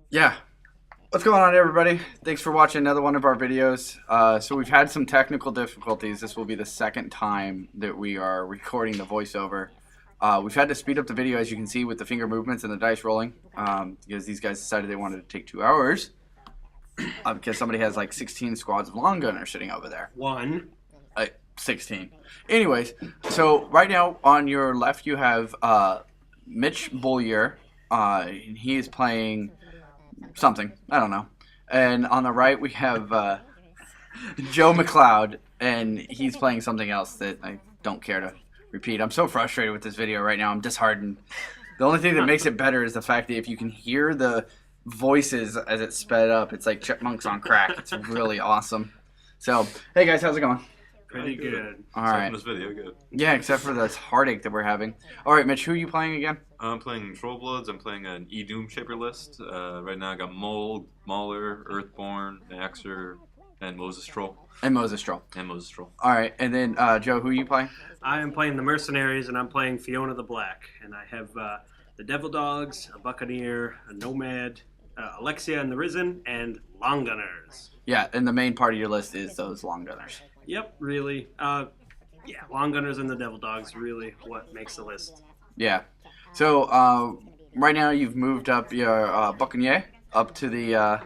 Yeah. What's going on, everybody? Thanks for watching another one of our videos. So we've had some technical difficulties. This will be the second time that we are recording the voiceover. We've had to speed up the video, as you can see, with the finger movements and the dice rolling, because these guys decided they wanted to take 2 hours, because somebody has like 16 squads of long gunners sitting over there. One. 16. Anyways, so right now on your left you have Mitch Bullier. And he is playing something. I don't know. And on the right we have Joe McLeod, and he's playing something else that I don't care to repeat. I'm so frustrated with this video right now. I'm disheartened. The only thing that makes it better is the fact that if you can hear the voices as it's sped up, it's like chipmunks on crack. It's really awesome. So, hey guys, how's it going? Pretty good. All right. This video, good. Yeah, except for this heartache that we're having. All right, Mitch, who are you playing again? I'm playing TrollBloods. I'm playing an Edoomshaper list. Right now I got Mold, Mauler, Earthborn, Maxer, and Moses Troll. And Moses Troll. All right, and then Joe, who are you playing? I am playing the Mercenaries, and I'm playing Fiona the Black. And I have the Devil Dogs, a Buccaneer, a Nomad, Alexia and the Risen, and Long Gunners. Yeah, and the main part of your list is those long gunners. Yep, really. Yeah, Long Gunners and the Devil Dogs really what makes the list. Yeah. So right now you've moved up your Buccaneer up to the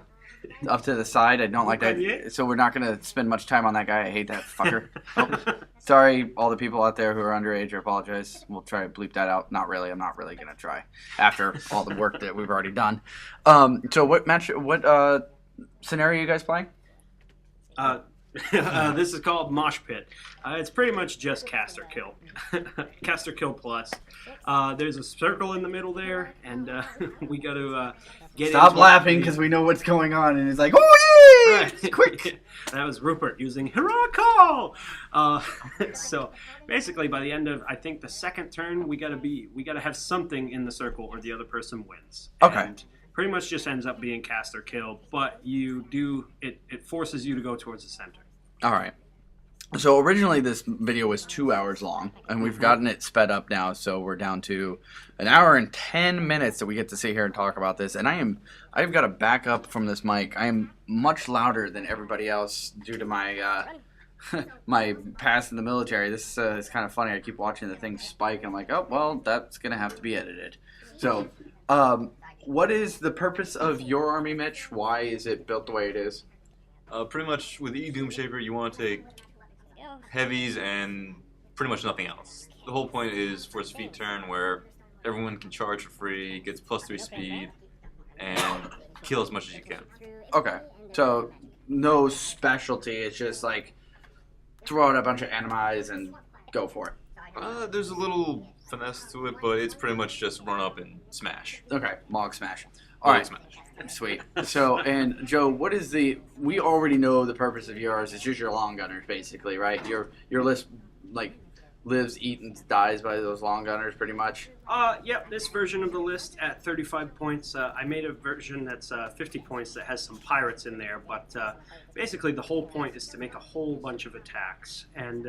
side. I don't like that. So we're not going to spend much time on that guy. I hate that fucker. Oh, sorry, all the people out there who are underage. I apologize. We'll try to bleep that out. Not really. I'm not really going to try after all the work that we've already done. So what scenario are you guys playing? This is called Mosh Pit. It's pretty much just caster kill. Caster kill plus. There's a circle in the middle there, and we got to get Stop laughing because we know what's going on, and it's like, oh yeah, right. Quick. That was Rupert using Heroic Call. So basically, by the end of I think the second turn, we gotta have something in the circle, or the other person wins. Okay. And pretty much just ends up being caster kill, but it forces you to go towards the center. All right. So originally this video was 2 hours long, and we've gotten it sped up now, so we're down to 1 hour and 10 minutes that we get to sit here and talk about this. And I've got to back up from this mic. I am much louder than everybody else due to my my past in the military. This is kind of funny. I keep watching the thing spike, and I'm like, oh well, that's gonna have to be edited. So, what is the purpose of your army, Mitch? Why is it built the way it is? Pretty much with Edoomshaper, you want to take heavies and pretty much nothing else. The whole point is for a speed turn where everyone can charge for free, gets +3 speed, and kill as much as you can. Okay, so no specialty. It's just like throw out a bunch of enemies and go for it. There's a little finesse to it, but it's pretty much just run up and smash. Okay, log smash. All right, smash. Sweet. So, and Joe, what is we already know the purpose of yours. It's just your long gunners, basically, right? Your list, like, lives, eats, and dies by those long gunners, pretty much. Yep, this version of the list at 35 points. I made a version that's 50 points that has some pirates in there, but basically the whole point is to make a whole bunch of attacks. And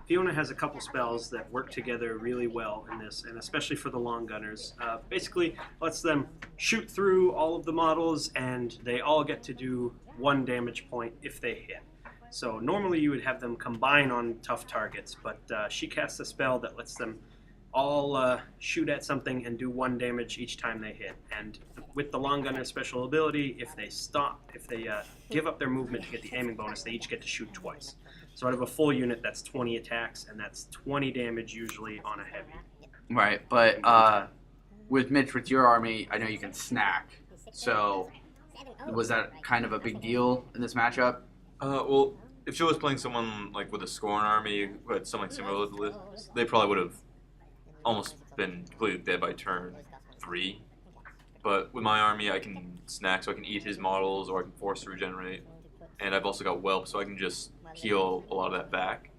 Fiona has a couple spells that work together really well in this, and especially for the long gunners. Basically lets them shoot through all of the models, and they all get to do 1 damage point if they hit. So normally you would have them combine on tough targets, but she casts a spell that lets them all shoot at something and do 1 damage each time they hit. And with the long gunner special ability, if they give up their movement to get the aiming bonus, they each get to shoot twice. So out of a full unit, that's 20 attacks, and that's 20 damage usually on a heavy. Right, but with Mitch, with your army, I know you can snack. So was that kind of a big deal in this matchup? Well, if Joe was playing someone like with a Scorn army who had something similar to this, they probably would have almost been completely dead by turn 3. But with my army, I can snack, so I can eat his models, or I can force to regenerate. And I've also got Whelp, so I can just heal a lot of that back,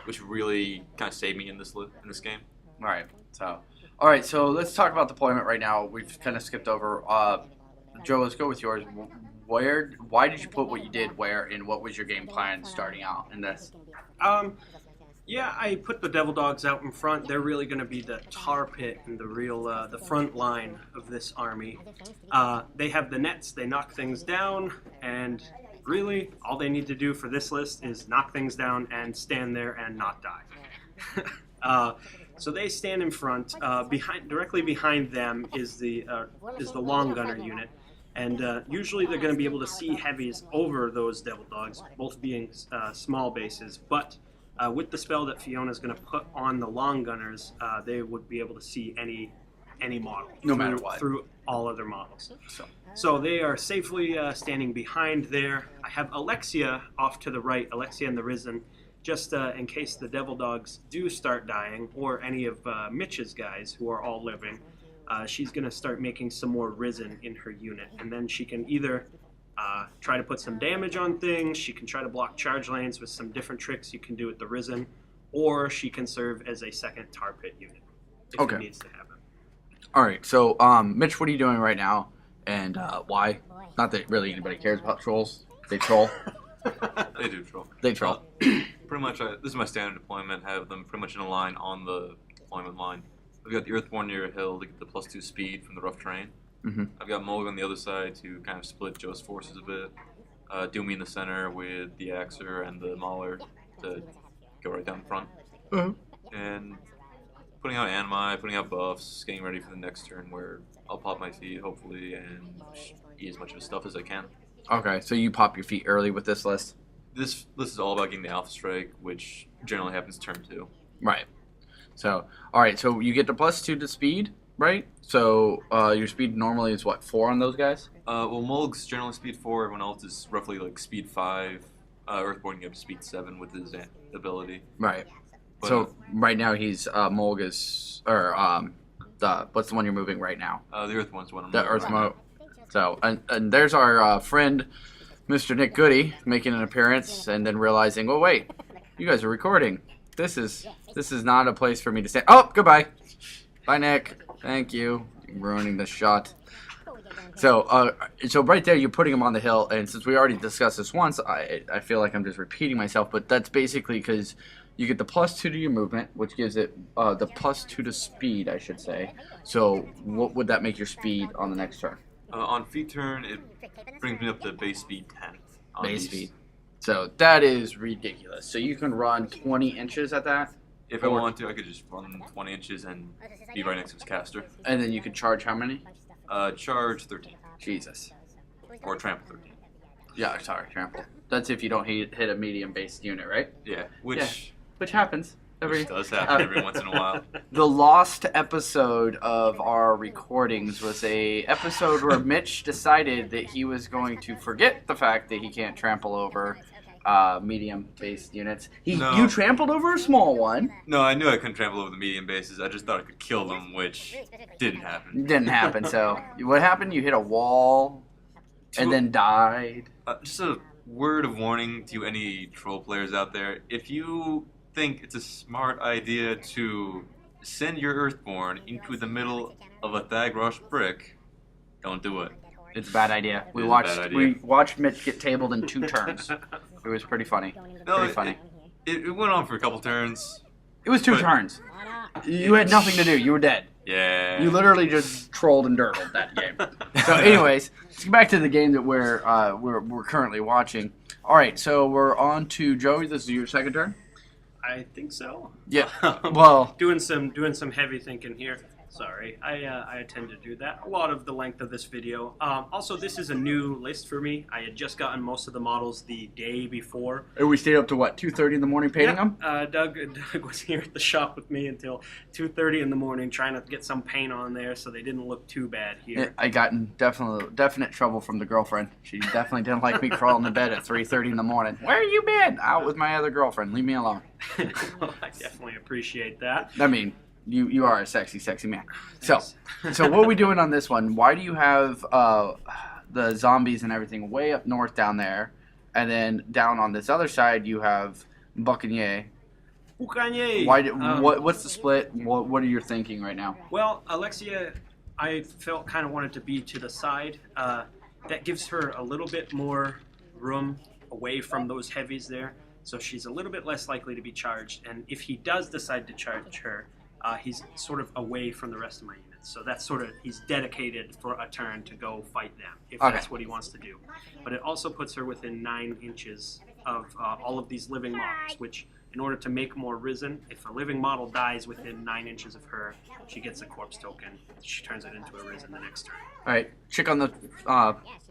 which really kind of saved me in this game. All right. So let's talk about deployment right now. We've kind of skipped over. Joe, let's go with yours. Why did you put what you did where, and what was your game plan starting out in this? Yeah, I put the Devil Dogs out in front. They're really going to be the tar pit and the real, the front line of this army. They have the nets, they knock things down, and really, all they need to do for this list is knock things down and stand there and not die. So they stand in front. Directly behind them is the long gunner unit. And usually they're going to be able to see heavies over those Devil Dogs, both being small bases. But with the spell that Fiona's going to put on the long gunners, they would be able to see any model, no matter what, through all other models. So they are safely standing behind there. I have Alexia off to the right, Alexia and the Risen, just in case the Devil Dogs do start dying, or any of Mitch's guys who are all living. She's going to start making some more Risen in her unit, and then she can either try to put some damage on things, she can try to block charge lanes with some different tricks you can do with the Risen, or she can serve as a second tar pit unit if it needs to happen. All right, so Mitch, what are you doing right now, and why? Not that really anybody cares about trolls. They troll. They do troll. They troll. Pretty much, this is my standard deployment. Have them pretty much in a line on the deployment line. I've got the Earthborn near a hill to get the +2 speed from the rough terrain. Mm-hmm. I've got Mulg on the other side to kind of split Joe's forces a bit. Doomy in the center with the Axer and the Mauler to go right down front. Mm-hmm. And putting out Animi, putting out buffs, getting ready for the next turn where I'll pop my feet, hopefully, and eat as much of his stuff as I can. Okay, so you pop your feet early with this list? This list is all about getting the Alpha Strike, which generally happens turn 2. Right. So, all right, so you get the +2 to speed, right? So your speed normally is what, 4 on those guys? Well, Mulg's generally speed 4. Everyone else is roughly like speed 5. Earthborn can up to speed 7 with his ability. Right. But, so right now he's Mulg is, or what's the one you're moving right now? the Earthborn's one. The Earthborn. So and there's our friend, Mr. Nick Goody, making an appearance, and then realizing, oh wait, you guys are recording. This is not a place for me to stand. Oh, goodbye. Bye, Nick. Thank you. You're ruining the shot. So, so right there, you're putting him on the hill, and since we already discussed this once, I feel like I'm just repeating myself, but that's basically because you get the +2 to your movement, which gives it the +2 to speed, I should say. So, what would that make your speed on the next turn? On feet turn, it brings me up to base speed 10. Base speed. So that is ridiculous. So you can run 20 inches at that? If I want to, I could just run 20 inches and be right next to his caster. And then you could charge how many? Charge 13. Jesus. Or trample 13. Yeah, sorry, trample. That's if you don't hit a medium-based unit, right? Yeah, which happens. Which does happen every once in a while. The lost episode of our recordings was a episode where Mitch decided that he was going to forget the fact that he can't trample over medium-based units. You trampled over a small one. No, I knew I couldn't trample over the medium bases. I just thought I could kill them, which didn't happen. Didn't happen. So what happened? You hit a wall and then died. Just a word of warning to any troll players out there: if you think it's a smart idea to send your Earthborn into the middle of a Thagrush brick, don't do it. It's a bad idea. We watched Mitch get tabled in 2 turns. It was pretty funny. Funny. It went on for a couple turns. It was 2 turns. You had nothing to do. You were dead. Yeah. You literally just trolled and dirtled that game. So, anyways, let's get back to the game that we're currently watching. All right, so we're on to Joey. This is your second turn. I think so. Yeah. Well, doing some heavy thinking here. Sorry, I tend to do that a lot of the length of this video. Also, this is a new list for me. I had just gotten most of the models the day before. And we stayed up to what, 2:30 in the morning painting them? Doug was here at the shop with me until 2:30 in the morning trying to get some paint on there so they didn't look too bad here. I got in definite trouble from the girlfriend. She definitely didn't like me crawling to bed at 3:30 in the morning. Where you been? Out with my other girlfriend. Leave me alone. Well, I definitely appreciate that. I mean, you are a sexy man. So what are we doing on this one? Why do you have the zombies and everything way up north down there, and then down on this other side you have Buccaneer? What's the split? What are you thinking right now? Well, Alexia, I felt kind of wanted to be to the side. That gives her a little bit more room away from those heavies there. so she's a little bit less likely to be charged. And if he does decide to charge her, he's sort of away from the rest of my units. So that's sort of, he's dedicated for a turn to go fight them, if that's what he wants to do. But it also puts her within 9 inches of all of these living models, which, in order to make more risen, if a living model dies within 9 inches of her, she gets a corpse token. She turns it into a risen the next turn. All right, chick on the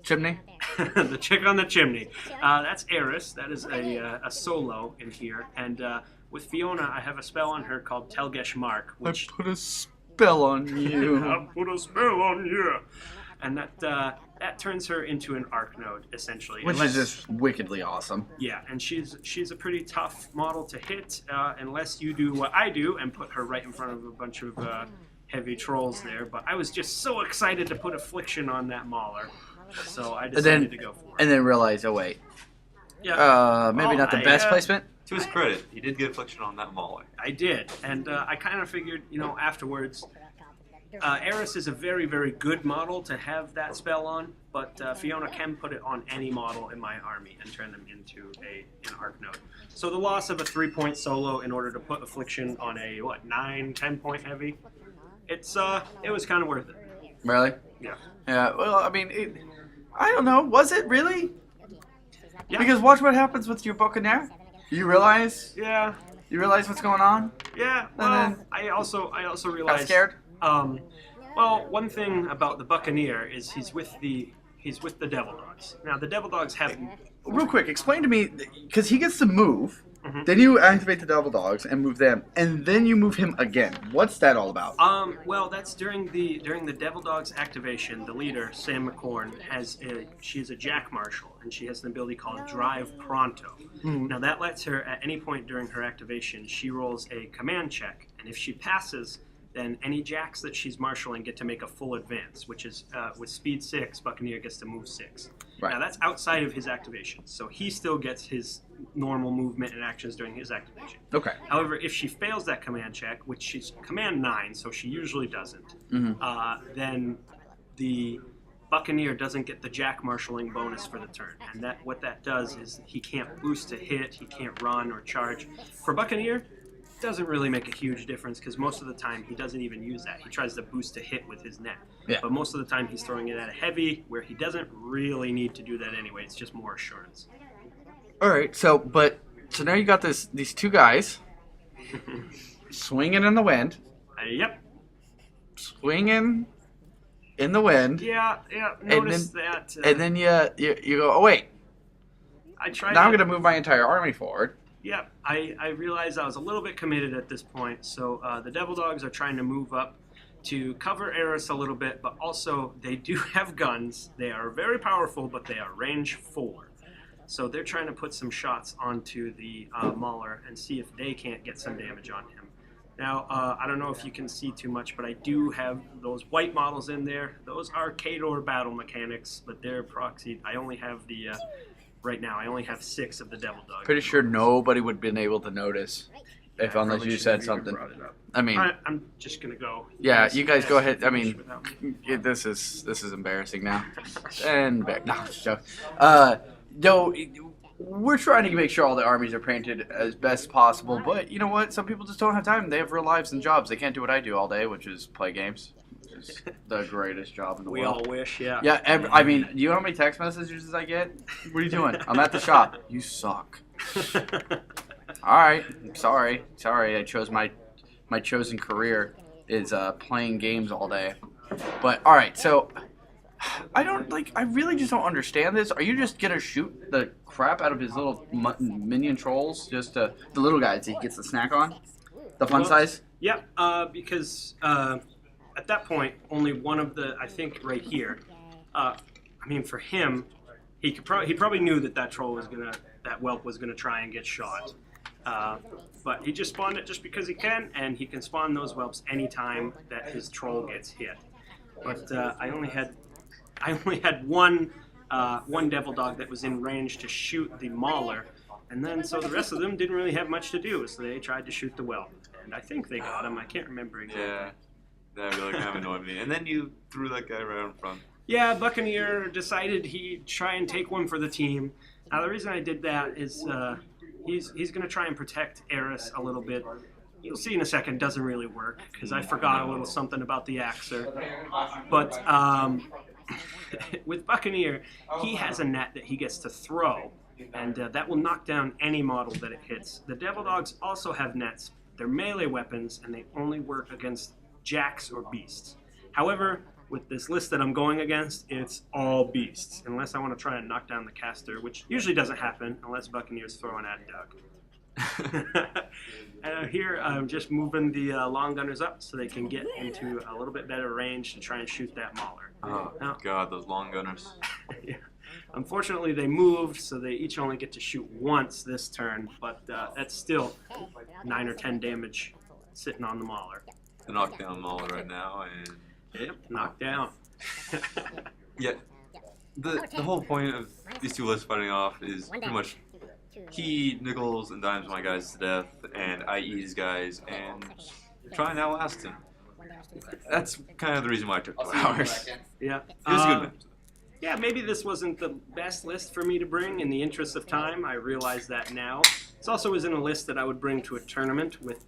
chimney. The chick on the chimney. That's Eris. That is a solo in here. And with Fiona, I have a spell on her called Telgesh Mark, which... I put a spell on you. I put a spell on you. And that turns her into an arc node, essentially. Which is just wickedly awesome. Yeah, and she's a pretty tough model to hit, unless you do what I do and put her right in front of a bunch of heavy trolls there. But I was just so excited to put Affliction on that Mauler, so I decided to go for it. And then realize, oh wait, maybe not the best placement. To his credit, he did get Affliction on that Mauler. I did, and I kind of figured, afterwards, Eris is a very, very good model to have that spell on, but Fiona can put it on any model in my army and turn them into an arc node. So the loss of a 3-point solo in order to put Affliction on a 9-10-point heavy, it was kind of worth it. Really? Yeah. Yeah. Well, I mean, I don't know. Was it really? Yeah. Because watch what happens with your Buccaneer. You realize? Yeah. You realize what's going on? Yeah. And Well, then I also realized. Got scared? Well, one thing about the Buccaneer is he's with the Devil Dogs. Now the Devil Dogs have. Real quick, explain to me, because he gets to move, then you activate the Devil Dogs and move them, and then you move him again. What's that all about? Well, that's during the Devil Dogs activation. The leader, Sam McCorn, she's a Jack Marshal, and she has an ability called Drive Pronto. Now that lets her, at any point during her activation, she rolls a command check, and if she passes, then any jacks that she's marshaling get to make a full advance, which is, with speed 6, Buccaneer gets to move 6. Right. Now that's outside of his activation, so he still gets his normal movement and actions during his activation. Okay. However, if she fails that command check, which she's command 9, so she usually doesn't, then the Buccaneer doesn't get the Jack marshalling bonus for the turn. And what that does is he can't boost to hit, he can't run or charge. For Buccaneer, it doesn't really make a huge difference because most of the time he doesn't even use that. He tries to boost to hit with his net. Yeah. But most of the time he's throwing it at a heavy where he doesn't really need to do that anyway. It's just more assurance. All right. So now you got these two guys swinging in the wind. Yep. Swinging in the wind. Yeah. Notice that. And then you go, oh wait. I tried. Now I'm going to move my entire army forward. Yeah, I realized I was a little bit committed at this point, so the Devil Dogs are trying to move up to cover Eris a little bit, but also they do have guns. They are very powerful, but they are range 4. So they're trying to put some shots onto the Mauler and see if they can't get some damage on him. Now, I don't know if you can see too much, but I do have those white models in there. Those are Khador battle mechanics, but they're proxied. I only have the... Right now, I only have 6 of the Devil Dogs. Pretty sure nobody would have been able to notice unless you said something. I mean, I'm just gonna go. Yeah, you guys go ahead. I mean, this is embarrassing now. And back. No, it's a joke. No, we're trying to make sure all the armies are painted as best possible. But you know what? Some people just don't have time. They have real lives and jobs. They can't do what I do all day, which is play games. Which is the greatest job in the world. We all wish, yeah. Yeah, I mean, do you know how many text messages I get? What are you doing? I'm at the shop. You suck. All right, sorry. I chose my chosen career is playing games all day. But all right, so I really just don't understand this. Are you just gonna shoot the crap out of his little minion trolls? Just the little guys he gets the snack on, the fun size? Yeah, because. At that point, only one of the, I think right here, for him, he probably knew that troll was that whelp was gonna try and get shot. But he just spawned it just because he can, and he can spawn those whelps anytime that his troll gets hit. But I only had one Devil Dog that was in range to shoot the Mauler, and then so the rest of them didn't really have much to do, so they tried to shoot the whelp, and I think they got him. I can't remember exactly. Yeah. That really kind of annoyed me. And then you threw that guy right in front. Yeah, Buccaneer decided he'd try and take one for the team. Now, the reason I did that is he's going to try and protect Eris a little bit. You'll see in a second, doesn't really work because I forgot a little something about the Axer. But with Buccaneer, he has a net that he gets to throw, and that will knock down any model that it hits. The Devil Dogs also have nets. They're melee weapons, and they only work against jacks or beasts. However, with this list that I'm going against, it's all beasts, unless I want to try and knock down the caster, which usually doesn't happen unless Buccaneer's throwing at Doug. Here, I'm just moving the long gunners up so they can get into a little bit better range to try and shoot that mauler. Oh, Now, God, those long gunners. yeah. Unfortunately, they moved, so they each only get to shoot once this turn, but that's still 9 or 10 damage sitting on the mauler. The knockdown mauler right now, and Yep, knocked down. yeah, the whole point of these two lists fighting off is pretty much he nickels and dimes my guys to death, and I eat his guys and try and outlast him. That's kind of the reason why I took 2 hours. Yeah. It was a good match. Yeah, maybe this wasn't the best list for me to bring in the interest of time. I realize that now. This also isn't a list that I would bring to a tournament with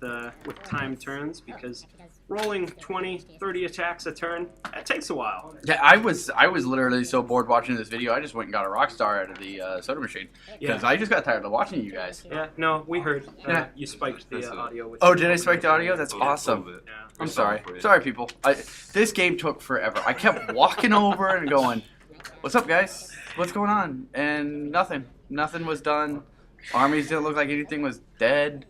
time turns, because rolling 20, 30 attacks a turn, that takes a while. Yeah, I was literally so bored watching this video, I just went and got a Rockstar out of the soda machine. Because I just got tired of watching you guys. Yeah, no, we heard. Yeah. You spiked the audio. With Oh, did I spike the audio? That's A awesome. little bit. Yeah. I'm sorry. Sorry, people. This game took forever. I kept walking over and going, "What's up, guys? What's going on?" And nothing. Nothing was done. Armies didn't look like anything was dead.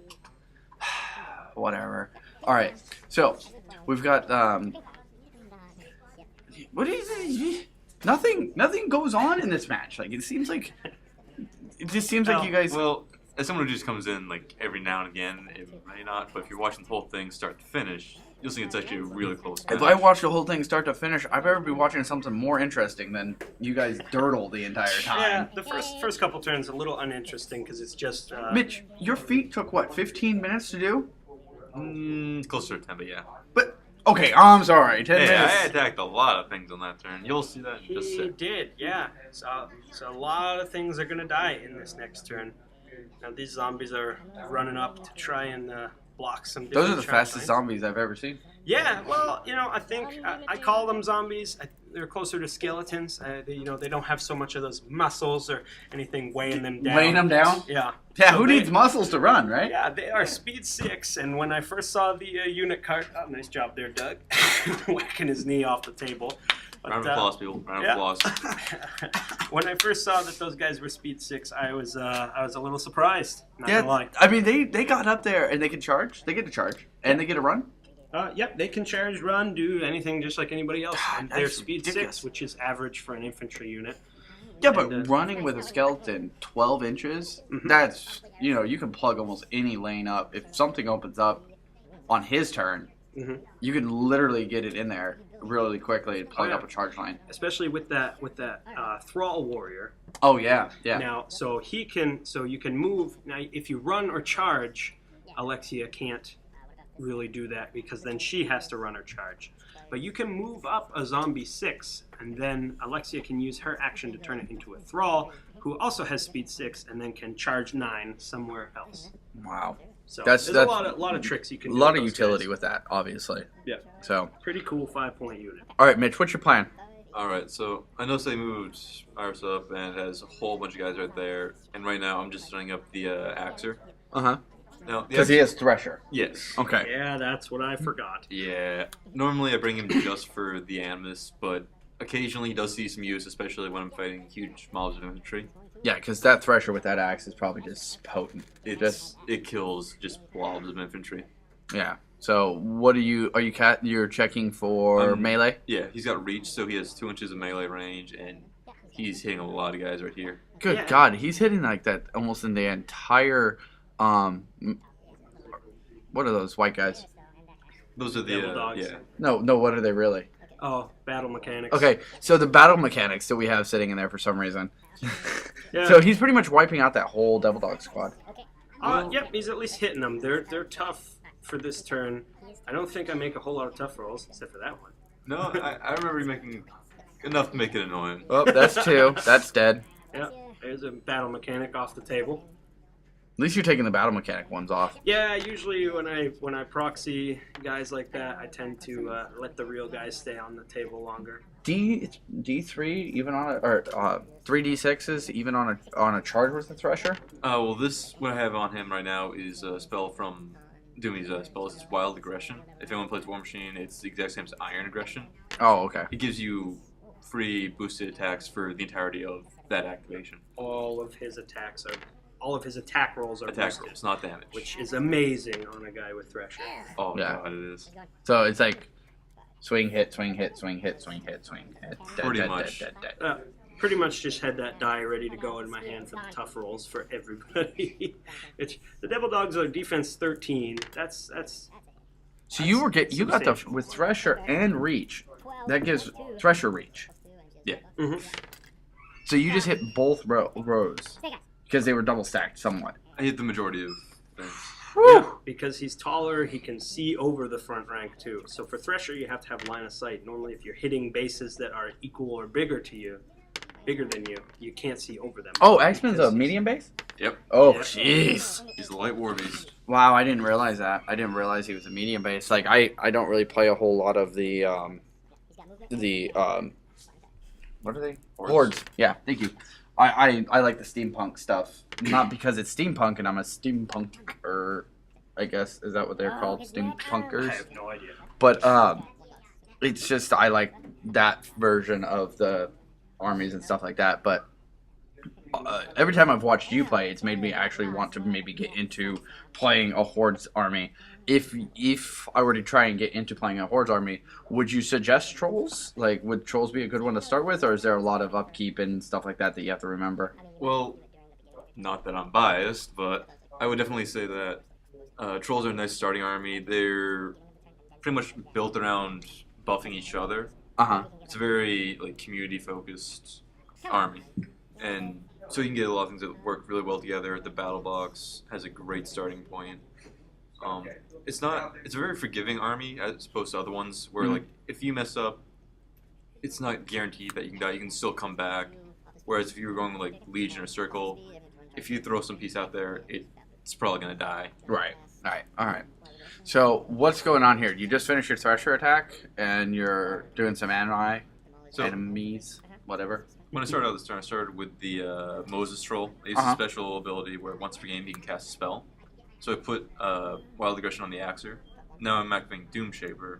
Whatever. All right. So we've got what is it? Nothing goes on in this match. Like it just seems like you guys. Well, as someone who just comes in like every now and again, it may not, but if you're watching the whole thing start to finish, you'll see it's actually a really close match. If I watch the whole thing start to finish, I better be watching something more interesting than you guys durdle the entire time. Yeah, the first couple turns a little uninteresting because it's just. Mitch, your feat took what, 15 minutes to do? Closer to 10, but yeah. But okay, I'm sorry. 10 Hey, minutes. I attacked a lot of things on that turn. You'll see that in just a He sec. did, yeah. So a lot of things are going to die in this next turn. Now these zombies are running up to try and block some different Those are the trap fastest lines. zombies I've ever seen. Yeah, well, I think I call them zombies. They're closer to skeletons. They don't have so much of those muscles or anything weighing them down. Weighing them down? Yeah. Yeah, So who they- needs muscles to run, right? Yeah, they are speed 6, and when I first saw the unit card, oh, nice job there, Doug, whacking his knee off the table. But, Round of applause, people. Round of yeah. applause. When I first saw that those guys were speed 6, I was a little surprised. Not Yeah, gonna lie. I mean, they got up there and they can charge. They get to charge. And they get a run. Yep, they can charge, run, do anything just like anybody else. God, And they're that's speed ridiculous. 6, which is average for an infantry unit. Yeah, but And, running with a skeleton 12 inches, Mhm. that's, you can plug almost any lane up. If something opens up on his turn, Mhm. you can literally get it in there really quickly and plug Oh, yeah. up a charge line. Especially with that thrall warrior. Oh, yeah, yeah. Now, so you can move. Now, if you run or charge, Alexia can't really do that because then she has to run or charge. But you can move up a zombie 6, and then Alexia can use her action to turn it into a thrall, who also has speed 6, and then can charge 9 somewhere else. Wow. So That's there's a lot of tricks you can A do. lot with of those utility guys. with that, obviously. Yeah. So, Pretty cool 5-point unit. all right, Mitch, what's your plan? Alright, so I noticed they moved ours up and it has a whole bunch of guys right there. And right now I'm just setting up the Axer. Uh-huh. Now, the Because he has Thresher. Yes. Okay. Yeah, that's what I forgot. Yeah. Normally I bring him just for the Animus, but occasionally he does see some use, especially when I'm fighting huge mobs of infantry. Yeah, because that Thresher with that axe is probably just potent. It kills just blobs of infantry. Yeah. So, what you're checking for melee? Yeah, he's got reach, so he has 2 inches of melee range, and he's hitting a lot of guys right here. Good Yeah. God, he's hitting like that almost in the entire, what are those white guys? Those are the Devil dogs. yeah. No, what are they really? Oh, battle mechanics. Okay, so the battle mechanics that we have sitting in there for some reason. Yeah. So he's pretty much wiping out that whole Devil Dog squad. Yep, he's at least hitting them. They're tough for this turn. I don't think I make a whole lot of tough rolls, except for that one. No, I remember you making enough to make it annoying. Oh, that's 2. That's dead. Yeah, there's a battle mechanic off the table. At least you're taking the battle mechanic ones off. Yeah, usually when I proxy guys like that, I tend to let the real guys stay on the table longer. D3 even on a, or 3D6s even on a charge with the Thresher? Well, what I have on him right now is a spell from Doomy's spell. It's Wild Aggression. If anyone plays War Machine, it's the exact same as Iron Aggression. Oh, okay. It gives you free boosted attacks for the entirety of that activation. All of his attack rolls are Attack boosted, rolls, not damage. which is amazing on a guy with Thresher. Oh Yeah. god, it is. So it's like swing, hit, swing, hit, swing, hit, swing, hit, swing, hit. Pretty much. Pretty much just had that die ready to go in my hand for the tough rolls for everybody. The Devil Dogs are defense 13. That's So you got the substantial. with Thresher and Reach. That gives Thresher Reach. Yeah. Mhm. So you just hit both rows because they were double stacked somewhat. I hit the majority of things. Yeah, because he's taller, he can see over the front rank too. So for Thresher, you have to have line of sight. Normally, if you're hitting bases that are equal or bigger than you, you can't see over them. Oh, X-Men's a Because medium base? Yep. Oh, Yeah. jeez. He's a light war beast. Wow, I didn't realize that. I didn't realize he was a medium base. Like I don't really play a whole lot of the what are they? Hordes. Yeah, thank you. I like the steampunk stuff. Not because it's steampunk and I'm a steampunker, I guess. Is that what they're called? I Steampunkers? have no idea. But it's just I like that version of the armies and stuff like that. But every time I've watched you play, it's made me actually want to maybe get into playing a Hordes army. If I were to try and get into playing a Hordes army, would you suggest Trolls? Like, would Trolls be a good one to start with, or is there a lot of upkeep and stuff like that you have to remember? Well, not that I'm biased, but I would definitely say that Trolls are a nice starting army. They're pretty much built around buffing each other. Uh-huh. It's a very community-focused army, and so you can get a lot of things that work really well together. The battle box has a great starting point. It's a very forgiving army as opposed to other ones where like if you mess up, it's not guaranteed that you can die. You can still come back. Whereas if you were going like Legion or Circle, if you throw some piece out there, it's probably gonna die. Right. All right. So what's going on here? You just finished your Thresher attack, and you're doing some enemies, whatever. When I started out this turn, I started with the Moses Troll. I used a special ability where once per game he can cast a spell. So I put Wild Aggression on the Axer. Now I'm activating Edoomshaper,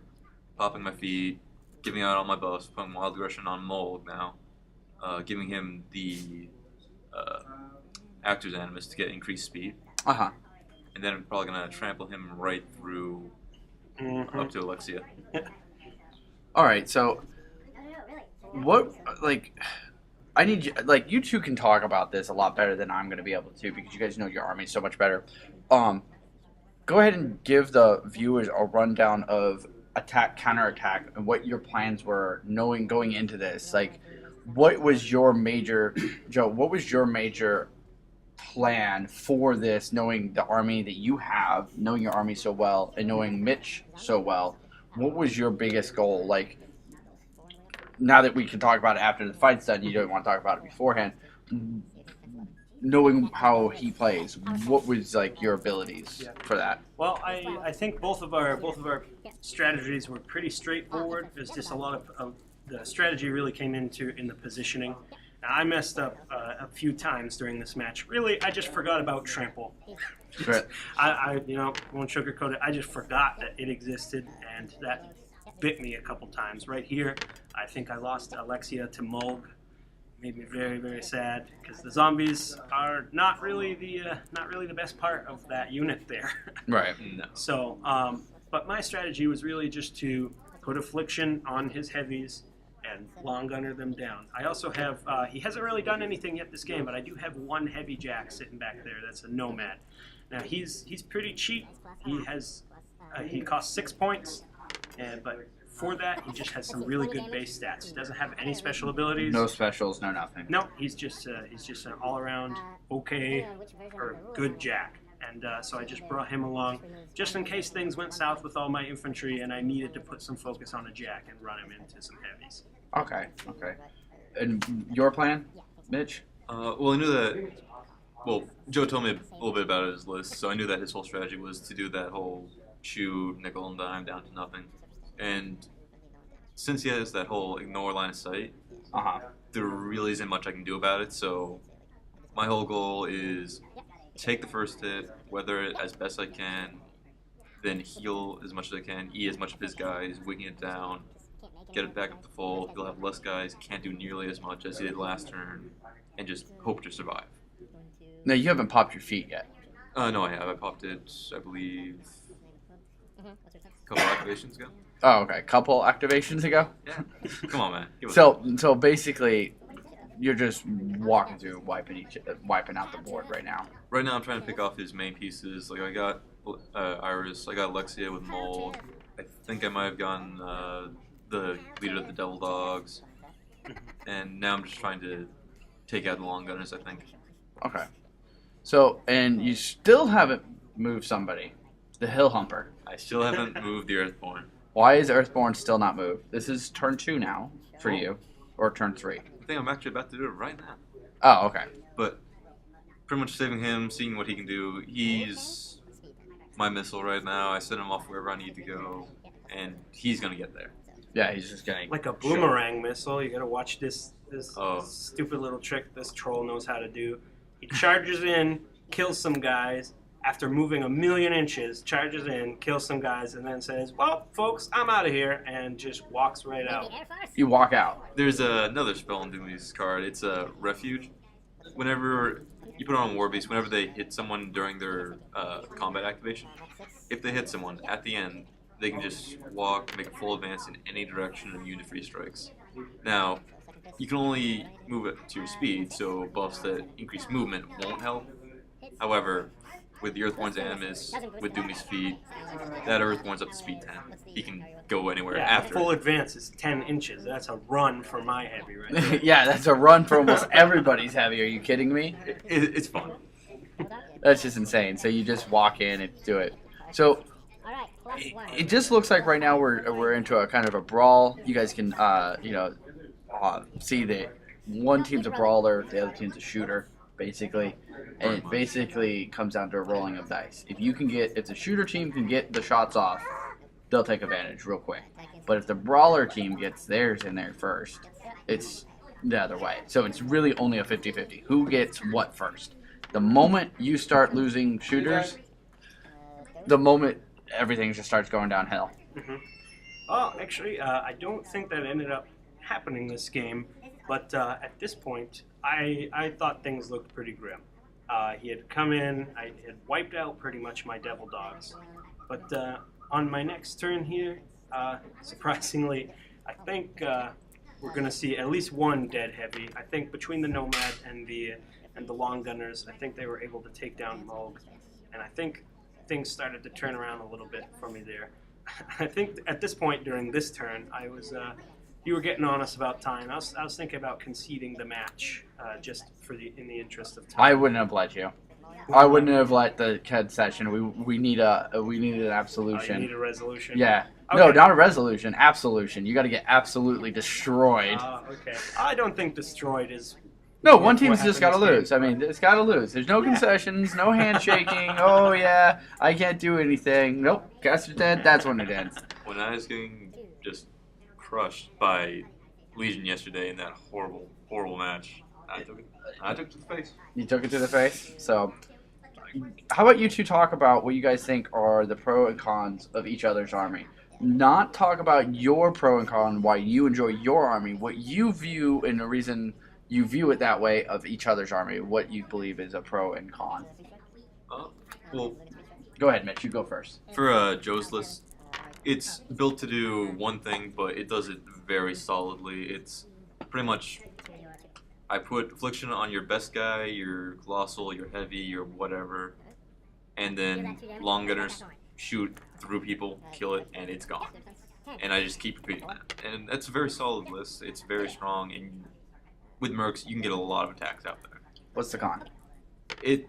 popping my feet, giving out all my buffs, putting Wild Aggression on Mold now, giving him the Actor's Animus to get increased speed. Uh-huh. And then I'm probably going to trample him right through up to Alexia. All right, so what, like, I need you, like, you two can talk about this a lot better than I'm going to be able to because you guys know your army so much better. Go ahead and give the viewers a rundown of attack, counterattack, and what your plans were going into this. Like, what was your major, Joe, what was your major plan for this, knowing the army that you have, knowing your army so well, and knowing Mitch so well? What was your biggest goal? Like, now that we can talk about it after the fight's done, you don't want to talk about it beforehand. Knowing how he plays, what was like your abilities for that? Well, I think both of our strategies were pretty straightforward. There's just a lot of the strategy really came in the positioning. Now, I messed up a few times during this match. Really, I just forgot about trample. Right. I won't sugarcoat it. I just forgot that it existed, and that bit me a couple times. Right here, I think I lost Alexia to Mulg. Made me very, very sad because the zombies are not really the best part of that unit there. Right. No. So, but my strategy was really just to put Affliction on his heavies and long gunner them down. I also have, he hasn't really done anything yet this game, but I do have one heavy jack sitting back there. That's a Nomad. Now he's pretty cheap. He costs 6 points, but for that he just has some really good base stats. He doesn't have any special abilities. No specials, no nothing. No, he's just an all-around okay or good jack. And so I just brought him along just in case things went south with all my infantry and I needed to put some focus on a jack and run him into some heavies. Okay. And your plan, Mitch? Well, I knew that well, Joe told me a little bit about his list, so I knew that his whole strategy was to do that whole shoot nickel and dime down to nothing. And since he has that whole ignore line of sight, there really isn't much I can do about it. So my whole goal is take the first hit, weather it as best I can, then heal as much as I can, E as much of his guys, wing it down, get it back up to full. He'll have less guys, can't do nearly as much as he did last turn, and just hope to survive. No, you haven't popped your feet yet. No, I have. I popped it, I believe, a couple activations ago. Oh, okay. Couple activations ago? Yeah. Come on, man. So basically, you're just walking through, wiping out the board right now. Right now, I'm trying to pick off his main pieces. Like, I got Iris, I got Alexia with Mold. I think I might have gotten the leader of the Devil Dogs. And now I'm just trying to take out the Long Gunners, I think. Okay. So, and you still haven't moved somebody. The Hill Humper. I still haven't moved the Earthborn. Why is Earthborn still not moved? This is turn 2 now for you. Or turn 3. I think I'm actually about to do it right now. Oh, okay. But pretty much saving him, seeing what he can do. He's my missile right now. I send him off wherever I need to go, and he's going to get there. Yeah, he's just getting... Like a boomerang missile. You gotta watch this Oh. stupid little trick this troll knows how to do. He charges in, kills some guys, after moving 1,000,000 inches, charges in, kills some guys, and then says, well, folks, I'm out of here, and just walks right out. You walk out. There's another spell in Doomy's card. It's a Refuge. Whenever you put it on War Beast, whenever they hit someone during their combat activation, if they hit someone at the end, they can just walk, make a full advance in any direction and immune to free strikes. Now, you can only move it to your speed, so buffs that increase movement won't help. However, with the Earthborn's Animus, with Doomy's feet, that Earthborn's up to speed 10. He can go anywhere after. Full advance is 10 inches. That's a run for my heavy right there. Yeah, that's a run for almost everybody's heavy. Are you kidding me? It's fun. That's just insane. So you just walk in and do it. So it just looks like right now we're into a kind of a brawl. You guys can see that one team's a brawler, the other team's a shooter, basically, and it basically comes down to a rolling of dice. If the shooter team can get the shots off, they'll take advantage real quick. But if the brawler team gets theirs in there first, it's the other way. So it's really only a 50-50. Who gets what first? The moment you start losing shooters, the moment everything just starts going downhill. Mm-hmm. Well, actually, I don't think that ended up happening this game, but at this point, I thought things looked pretty grim. He had come in, I had wiped out pretty much my Devil Dogs, but on my next turn here, surprisingly, I think we're going to see at least one dead heavy. I think between the Nomad and the Long Gunners, I think they were able to take down Moog, and I think things started to turn around a little bit for me there. I think at this point during this turn, I was you were getting on us about time. I was thinking about conceding the match just in the interest of time. I wouldn't have let you. I wouldn't have let the CAD session. We needed an absolution. You need a resolution. Yeah. Okay. No, not a resolution. Absolution. You got to get absolutely destroyed. Okay. I don't think destroyed is. No, one team's what just got to happened lose. I mean, it's got to lose. There's no concessions, no handshaking. Oh, yeah, I can't do anything. Nope, guys are dead. That's when it ends. When I was getting just crushed by Legion yesterday in that horrible, horrible match, I took it to the face. You took it to the face? So, how about you two talk about what you guys think are the pro and cons of each other's army? Not talk about your pro and con, why you enjoy your army, what you view and the reason you view it that way of each other's army, what you believe is a pro and con. Well, go ahead, Mitch. You go first. For Joe's list, it's built to do one thing, but it does it very solidly. It's pretty much, I put Affliction on your best guy, your Colossal, your Heavy, your whatever, and then Long Gunners shoot through people, kill it, and it's gone. And I just keep repeating that. And that's a very solid list. It's very strong, and with Mercs, you can get a lot of attacks out there. What's the con? It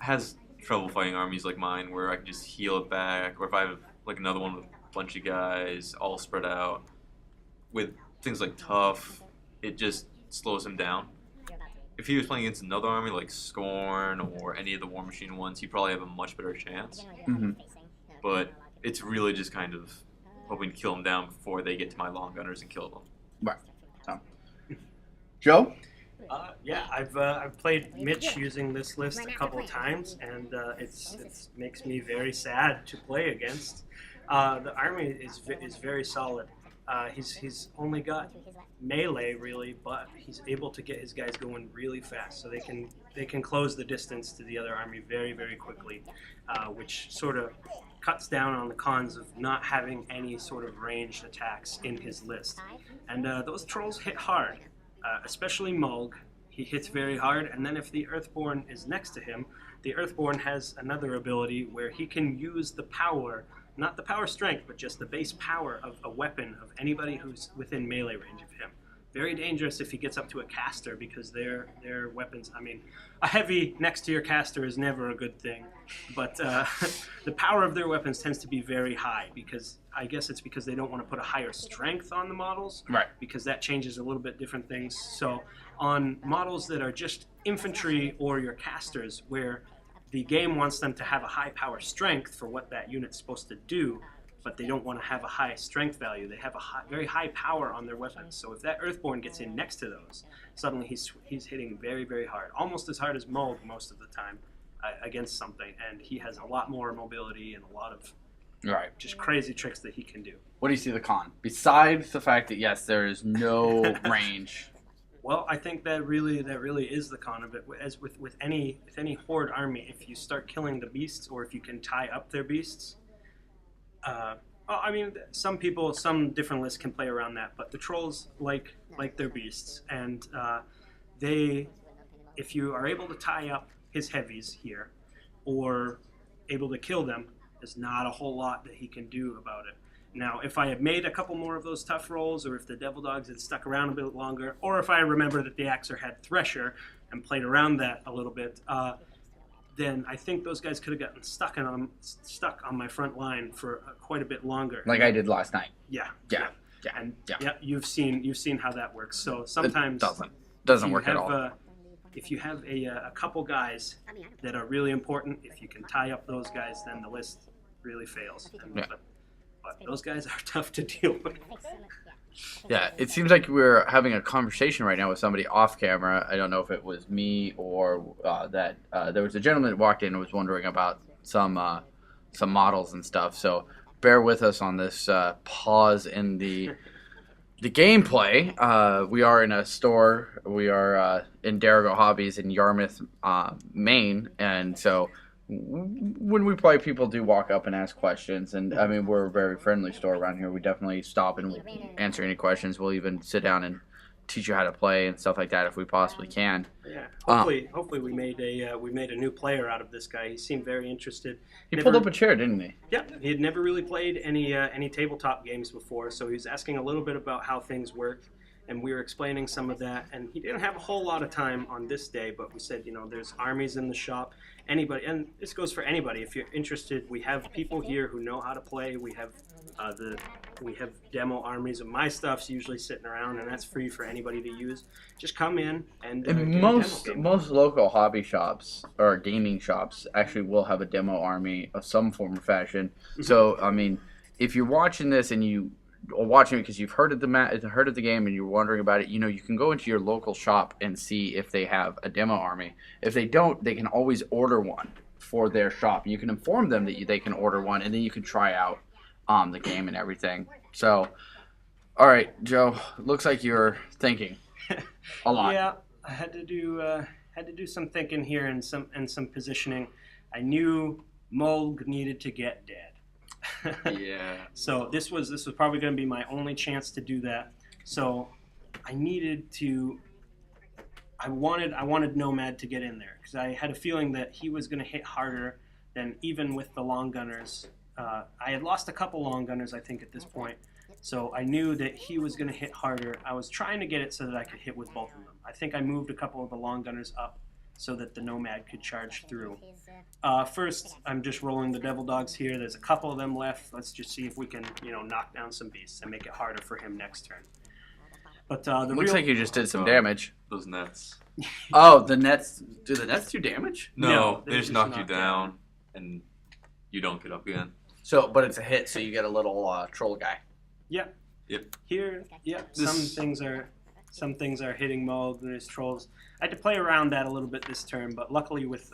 has trouble fighting armies like mine where I can just heal it back, or if I have like another one with a bunch of guys all spread out. With things like Tough, it just slows him down. if he was playing against another army like Scorn or any of the War Machine ones, he'd probably have a much better chance. Mm-hmm. But it's really just kind of hoping to kill them down before they get to my long gunners and kill them. Right. So, Joe? Yeah, I've played Mitch using this list a couple of times, and it makes me very sad to play against. The army is very solid. He's only got melee really, but he's able to get his guys going really fast, so they can close the distance to the other army very, very quickly, which sort of cuts down on the cons of not having any sort of ranged attacks in his list. And those trolls hit hard, especially Mulg. He hits very hard, and then if the Earthborn is next to him, the Earthborn has another ability where he can use the power, not the power strength, but just the base power of a weapon of anybody who's within melee range of him. Very dangerous if he gets up to a caster, because their weapons, I mean, a heavy next to your caster is never a good thing, but the power of their weapons tends to be very high, because I guess it's because they don't want to put a higher strength on the models, Right. because that changes a little bit different things. So on models that are just infantry or your casters, where the game wants them to have a high power strength for what that unit's supposed to do, but they don't want to have a high strength value. They have a very high power on their weapons. So if that Earthborn gets in next to those, suddenly he's hitting very, very hard, almost as hard as Mulg most of the time against something, and he has a lot more mobility and a lot of just crazy tricks that he can do. What do you see the con? Besides the fact that, yes, there is no range. Well, I think that really is the con of it. As with any horde army, if you start killing the beasts, or if you can tie up their beasts, I mean, some different lists can play around that, but the trolls like their beasts, and if you are able to tie up his heavies here, or able to kill them, there's not a whole lot that he can do about it. Now, if I had made a couple more of those tough rolls, or if the Devil Dogs had stuck around a bit longer, or if I remember that the Axer had Thresher and played around that a little bit, then I think those guys could have gotten stuck on my front line for quite a bit longer. Like I did last night. Yeah. And you've seen how that works. So sometimes it doesn't work at all. If you have a couple guys that are really important, if you can tie up those guys, then the list really fails. But those guys are tough to deal with. Yeah, it seems like we're having a conversation right now with somebody off camera. I don't know if it was me or that there was a gentleman that walked in and was wondering about some models and stuff. So bear with us on this pause in the gameplay. We are in a store. We are in Dirigo Hobbies in Yarmouth, Maine, and so when we play, people do walk up and ask questions, and I mean, we're a very friendly store around here. We definitely stop and answer any questions. We'll even sit down and teach you how to play and stuff like that if we possibly can. Yeah, hopefully we made a new player out of this guy. He seemed very interested. He pulled up a chair, didn't he? Yeah, he had never really played any tabletop games before, so he was asking a little bit about how things worked, and we were explaining some of that. And he didn't have a whole lot of time on this day, but we said, there's armies in the shop. Anybody, and this goes for anybody. If you're interested, we have people here who know how to play. We have demo armies of my stuff's usually sitting around, and that's free for anybody to use. Just come in and most local hobby shops or gaming shops actually will have a demo army of some form or fashion. Mm-hmm. So I mean, if you're watching this and you are watching it because you've heard of the game and you're wondering about it, you can go into your local shop and see if they have a demo army. If they don't, they can always order one for their shop. You can inform them that they can order one, and then you can try out the game and everything. So, all right, Joe, looks like you're thinking a lot. Yeah, I had to do some thinking here and some positioning. I knew Mulg needed to get dead. Yeah. So this was probably going to be my only chance to do that. So I wanted Nomad to get in there, because I had a feeling that he was going to hit harder than even with the long gunners. I had lost a couple long gunners, I think, at this point. So I knew that he was going to hit harder. I was trying to get it so that I could hit with both of them. I think I moved a couple of the long gunners up so that the Nomad could charge through. First, I'm just rolling the Devil Dogs here. There's a couple of them left. Let's just see if we can, knock down some beasts and make it harder for him next turn. But looks like you just did some damage. Those nets. Oh, the nets. Do the nets do damage? No, they they just just knock you knock down, and you don't get up again. So, but it's a hit, so you get a little troll guy. Yep. Yep. Here, This- some things are hitting mode. There's trolls. I had to play around that a little bit this turn, but luckily with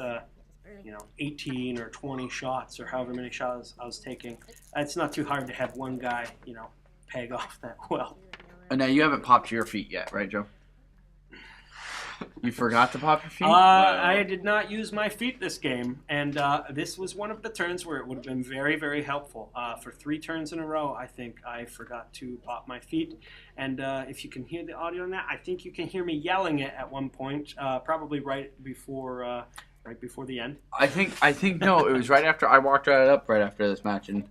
18 or 20 shots or however many shots I was taking, it's not too hard to have one guy peg off that well. And now you haven't popped your feet yet, right, Joe? You forgot to pop your feet? I did not use my feet this game, and this was one of the turns where it would have been very, very helpful. For 3 turns in a row, I think I forgot to pop my feet. And if you can hear the audio on that, I think you can hear me yelling it at one point, probably right before the end. I think no. It was right after I walked right up right after this match, and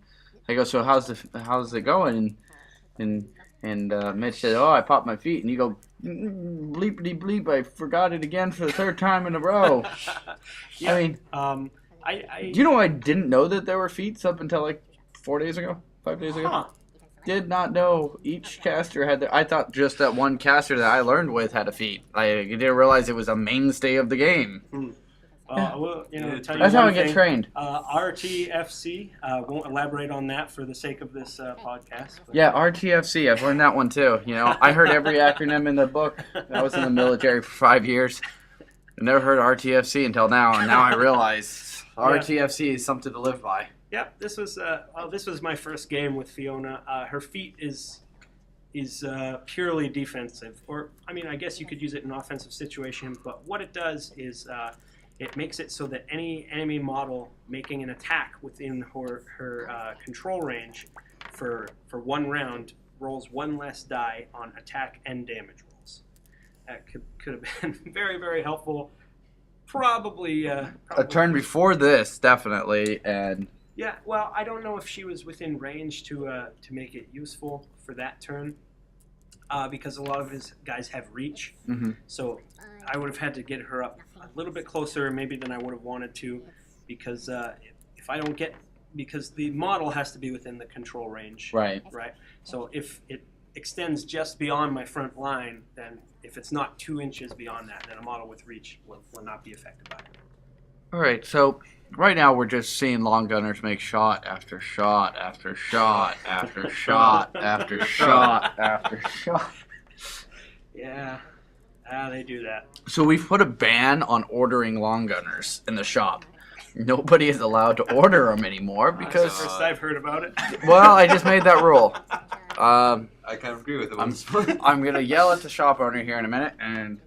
I go, "So how's it going?" And Mitch said, "Oh, I popped my feet," and you go, "Bleepity bleep! I forgot it again for the 3rd time in a row." Yeah. I mean, do you know I didn't know that there were feats up until like 4 days ago, 5 days ago? Huh. Did not know each caster had. I thought just that one caster that I learned with had a feat. I didn't realize it was a mainstay of the game. Well, tell you That's how I one get thing. trained. RTFC, won't elaborate on that for the sake of this podcast. But. Yeah, RTFC. I've learned that one too. I heard every acronym in the book. I was in the military for 5 years. I never heard RTFC until now, and now I realize RTFC is something to live by. Yeah, this was my first game with Fiona. Her feat is purely defensive, or I guess you could use it in an offensive situation. But what it does is it makes it so that any enemy model making an attack within her control range for 1 round rolls 1 less die on attack and damage rolls. That could have been very, very helpful. Probably A turn before this, definitely, and yeah. Well, I don't know if she was within range to make it useful for that turn, because a lot of his guys have reach. mm-hmm. So I would have had to get her up a little bit closer, maybe than I would have wanted to, because if I don't because the model has to be within the control range. Right. Right. So if it extends just beyond my front line, then if it's not 2 inches beyond that, then a model with reach will not be affected by it. All right, so right now we're just seeing long gunners make shot after shot after shot after shot after shot after shot. Yeah. They do that. So we've put a ban on ordering long gunners in the shop. Nobody is allowed to order them anymore That's because, the first I've heard about it. well, I just made that rule. I kind of agree with it. I'm gonna yell at the shop owner here in a minute, and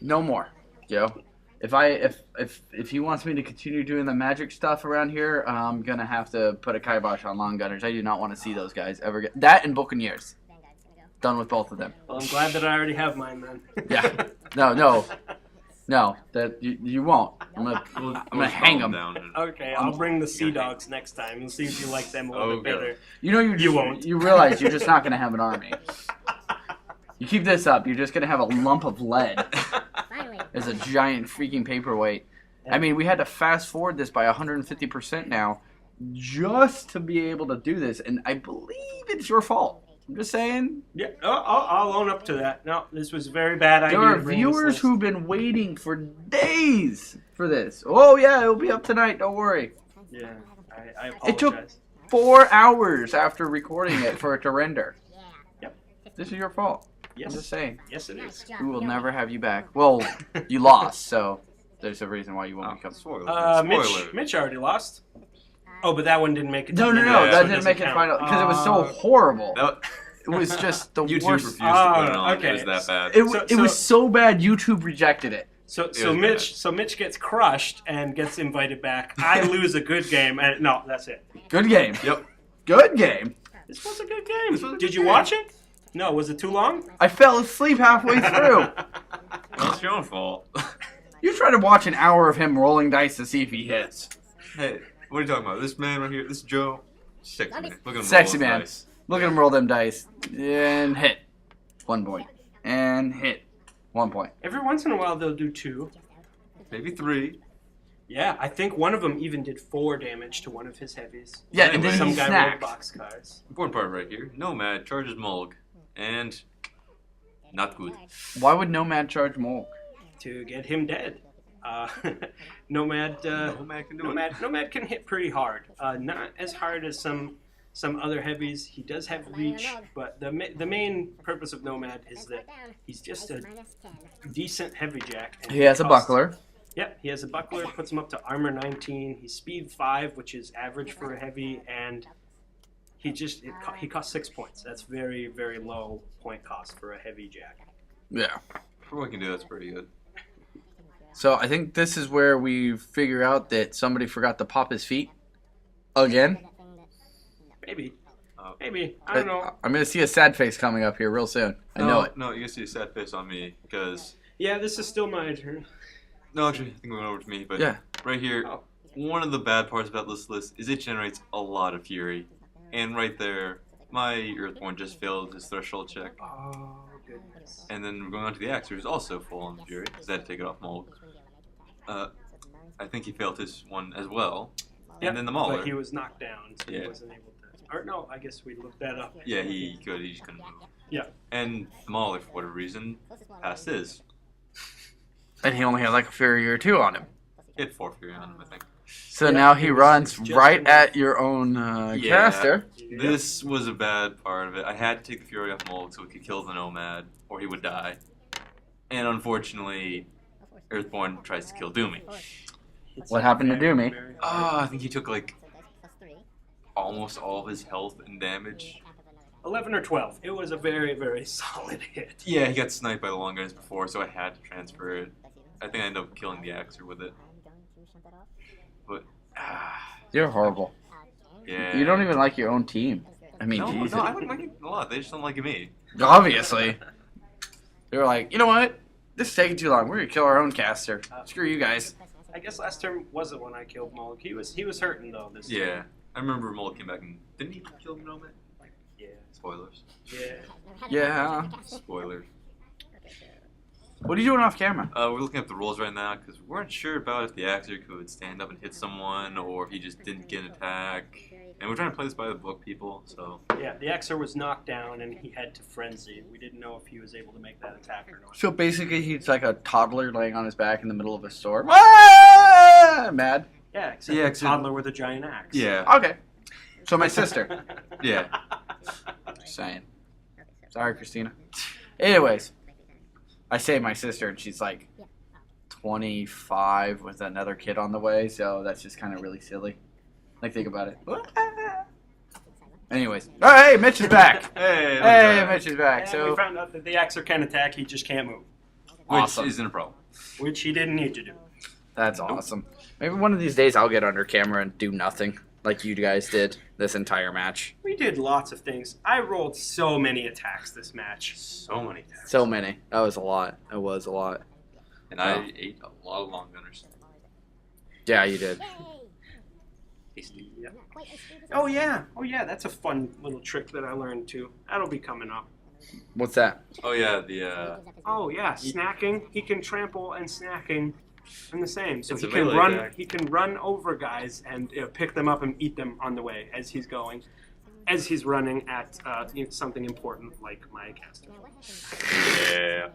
no more, Joe. If he wants me to continue doing the magic stuff around here, I'm gonna have to put a kibosh on long gunners. I do not want to see those guys ever get that and Buccaneers. Done with both of them. Well, I'm glad that I already have mine then. Yeah. No. That you won't. I'm gonna hang them. Okay, I'll bring the Sea Dogs next time and see if you like them a little bit better. You won't. You realize you're just not gonna have an army. You keep this up, you're just gonna have a lump of lead as a giant freaking paperweight. I mean, we had to fast forward this by 150% now, just to be able to do this, and I believe it's your fault. I'm just saying. Yeah, I'll own up to that. No, this was a very bad idea. There are viewers who've been waiting for days for this. Oh yeah, it'll be up tonight. Don't worry. Yeah, I apologize. It took 4 hours after recording it for it to render. Yep. This is your fault. Yes. I'm just saying. Yes, it is. We will never have you back. Well, you lost, so there's a reason why you won't become. Spoiler. Mitch already lost. Oh, but that one didn't make it. No, that didn't make it final because it was so horrible. It was just the YouTube worst. refused to put it on. Okay. It was that bad. It was so bad. YouTube rejected it. So Mitch gets crushed and gets invited back. I lose a good game, and no, that's it. Good game. Yep. Good game. This was a good game. Did you watch it? No, was it too long? I fell asleep halfway through. That's your own fault. You try to watch an hour of him rolling dice to see if he hits. Hey, what are you talking about? This man right here, this Joe, sexy man. Look at him Sexy roll man. his dice. Look at him roll them dice. And hit. 1 point. And hit. 1 point. Every once in a while, they'll do 2. Maybe 3. Yeah, I think one of them even did 4 damage to one of his heavies. Yeah, Anyway, and then Some he guy rolled snacked. boxcars. Important part right here. Nomad charges Mulg. And Not good. Why would Nomad charge Molk? To get him dead. Nomad Nomad can do it. Nomad can hit pretty hard. Not as hard as some other heavies. He does have reach, but the main purpose of Nomad is that he's just a decent heavy jack. And He has a buckler. Yep, he has a buckler, puts him up to armor 19. He's speed 5, which is average for a heavy, and he costs 6 points. That's very, very low point cost for a heavy jack. Yeah. For what he can do, that's pretty good. So I think this is where we figure out that somebody forgot to pop his feet again. Maybe. Maybe. I don't know. I'm going to see a sad face coming up here real soon. I know it. No, you can see a sad face on me because... Yeah, this is still my turn. No, actually, I think it went over to me. But Yeah. right here, one of the bad parts about this list is it generates a lot of fury. And right there, my Earthborn just failed his threshold check. Oh, goodness. And then we're going on to the Axe, who's also full on fury, because I had to take it off Mold. I think he failed his one as well. Yep, And then the Mauler. but he was knocked down, so he Yeah. wasn't able to... Or no, I guess we looked that up. Yeah, he could. He just couldn't move. Yeah. And the Mauler, for whatever reason, passed his. And he only had like a fury or two on him. He had 4 fury on him, I think. So Yeah, now he it was runs just right enough. at your own caster. Yep. This was a bad part of it. I had to take the fury off Mold so we could kill the Nomad, or he would die. And unfortunately, Earthborn tries to kill Doomy. What happened to Doomy? Very- I think he took like almost all of his health and damage. 11 or 12. It was a very, very solid hit. Yeah, he got sniped by the long guns before, so I had to transfer it. I think I ended up killing the Axer with it. But, You're horrible. yeah. You don't even like your own team. I mean, No, Jesus. no, I wouldn't like it a lot. They just don't like me. Obviously. They were like, you know what? This is taking too long. We're going to kill our own caster. Screw you guys. I guess last term wasn't when I killed Moloch. He was hurting though this Yeah. time. I remember Mold came back and didn't he kill Nomad? Yeah. Spoilers. Yeah. Yeah. Spoilers. What are you doing off camera? We're looking at the rules right now because we weren't sure about if the Axer could stand up and hit someone or if he just didn't get an attack. And we're trying to play this by the book, people, so... Yeah, the Xer was knocked down and he had to frenzy. We didn't know if he was able to make that attack or not. So basically, he's like a toddler laying on his back in the middle of a storm. Ah! Mad. Yeah, except Yeah, a except- toddler with a giant axe. Yeah. Okay. So my sister. Yeah. Just saying. Sorry, Christina. Anyways, I say my sister, and she's like 25 with another kid on the way, so that's just kind of really silly. Like, think about it. Anyways. Oh, hey, Mitch is back. Hey, Hey, Mitch is back. And So, we found out that the Xer can attack, he just can't move. Which awesome. isn't a problem. Which he didn't need to do. That's awesome. Maybe one of these days I'll get under camera and do nothing like you guys did this entire match. We did lots of things. I rolled so many attacks this match. So many times. So many. That was a lot. It was a lot. And I ate a lot of long gunners. Yeah, you did. Tasty. Yeah. Oh yeah, that's a fun little trick that I learned too. That'll be coming up. What's that? Oh yeah, the Oh yeah, snacking. He can trample and snacking in the same. So It's he a can melee run. attack. He can run over guys and pick them up and eat them on the way as he's going, as he's running at something important like my caster. yeah.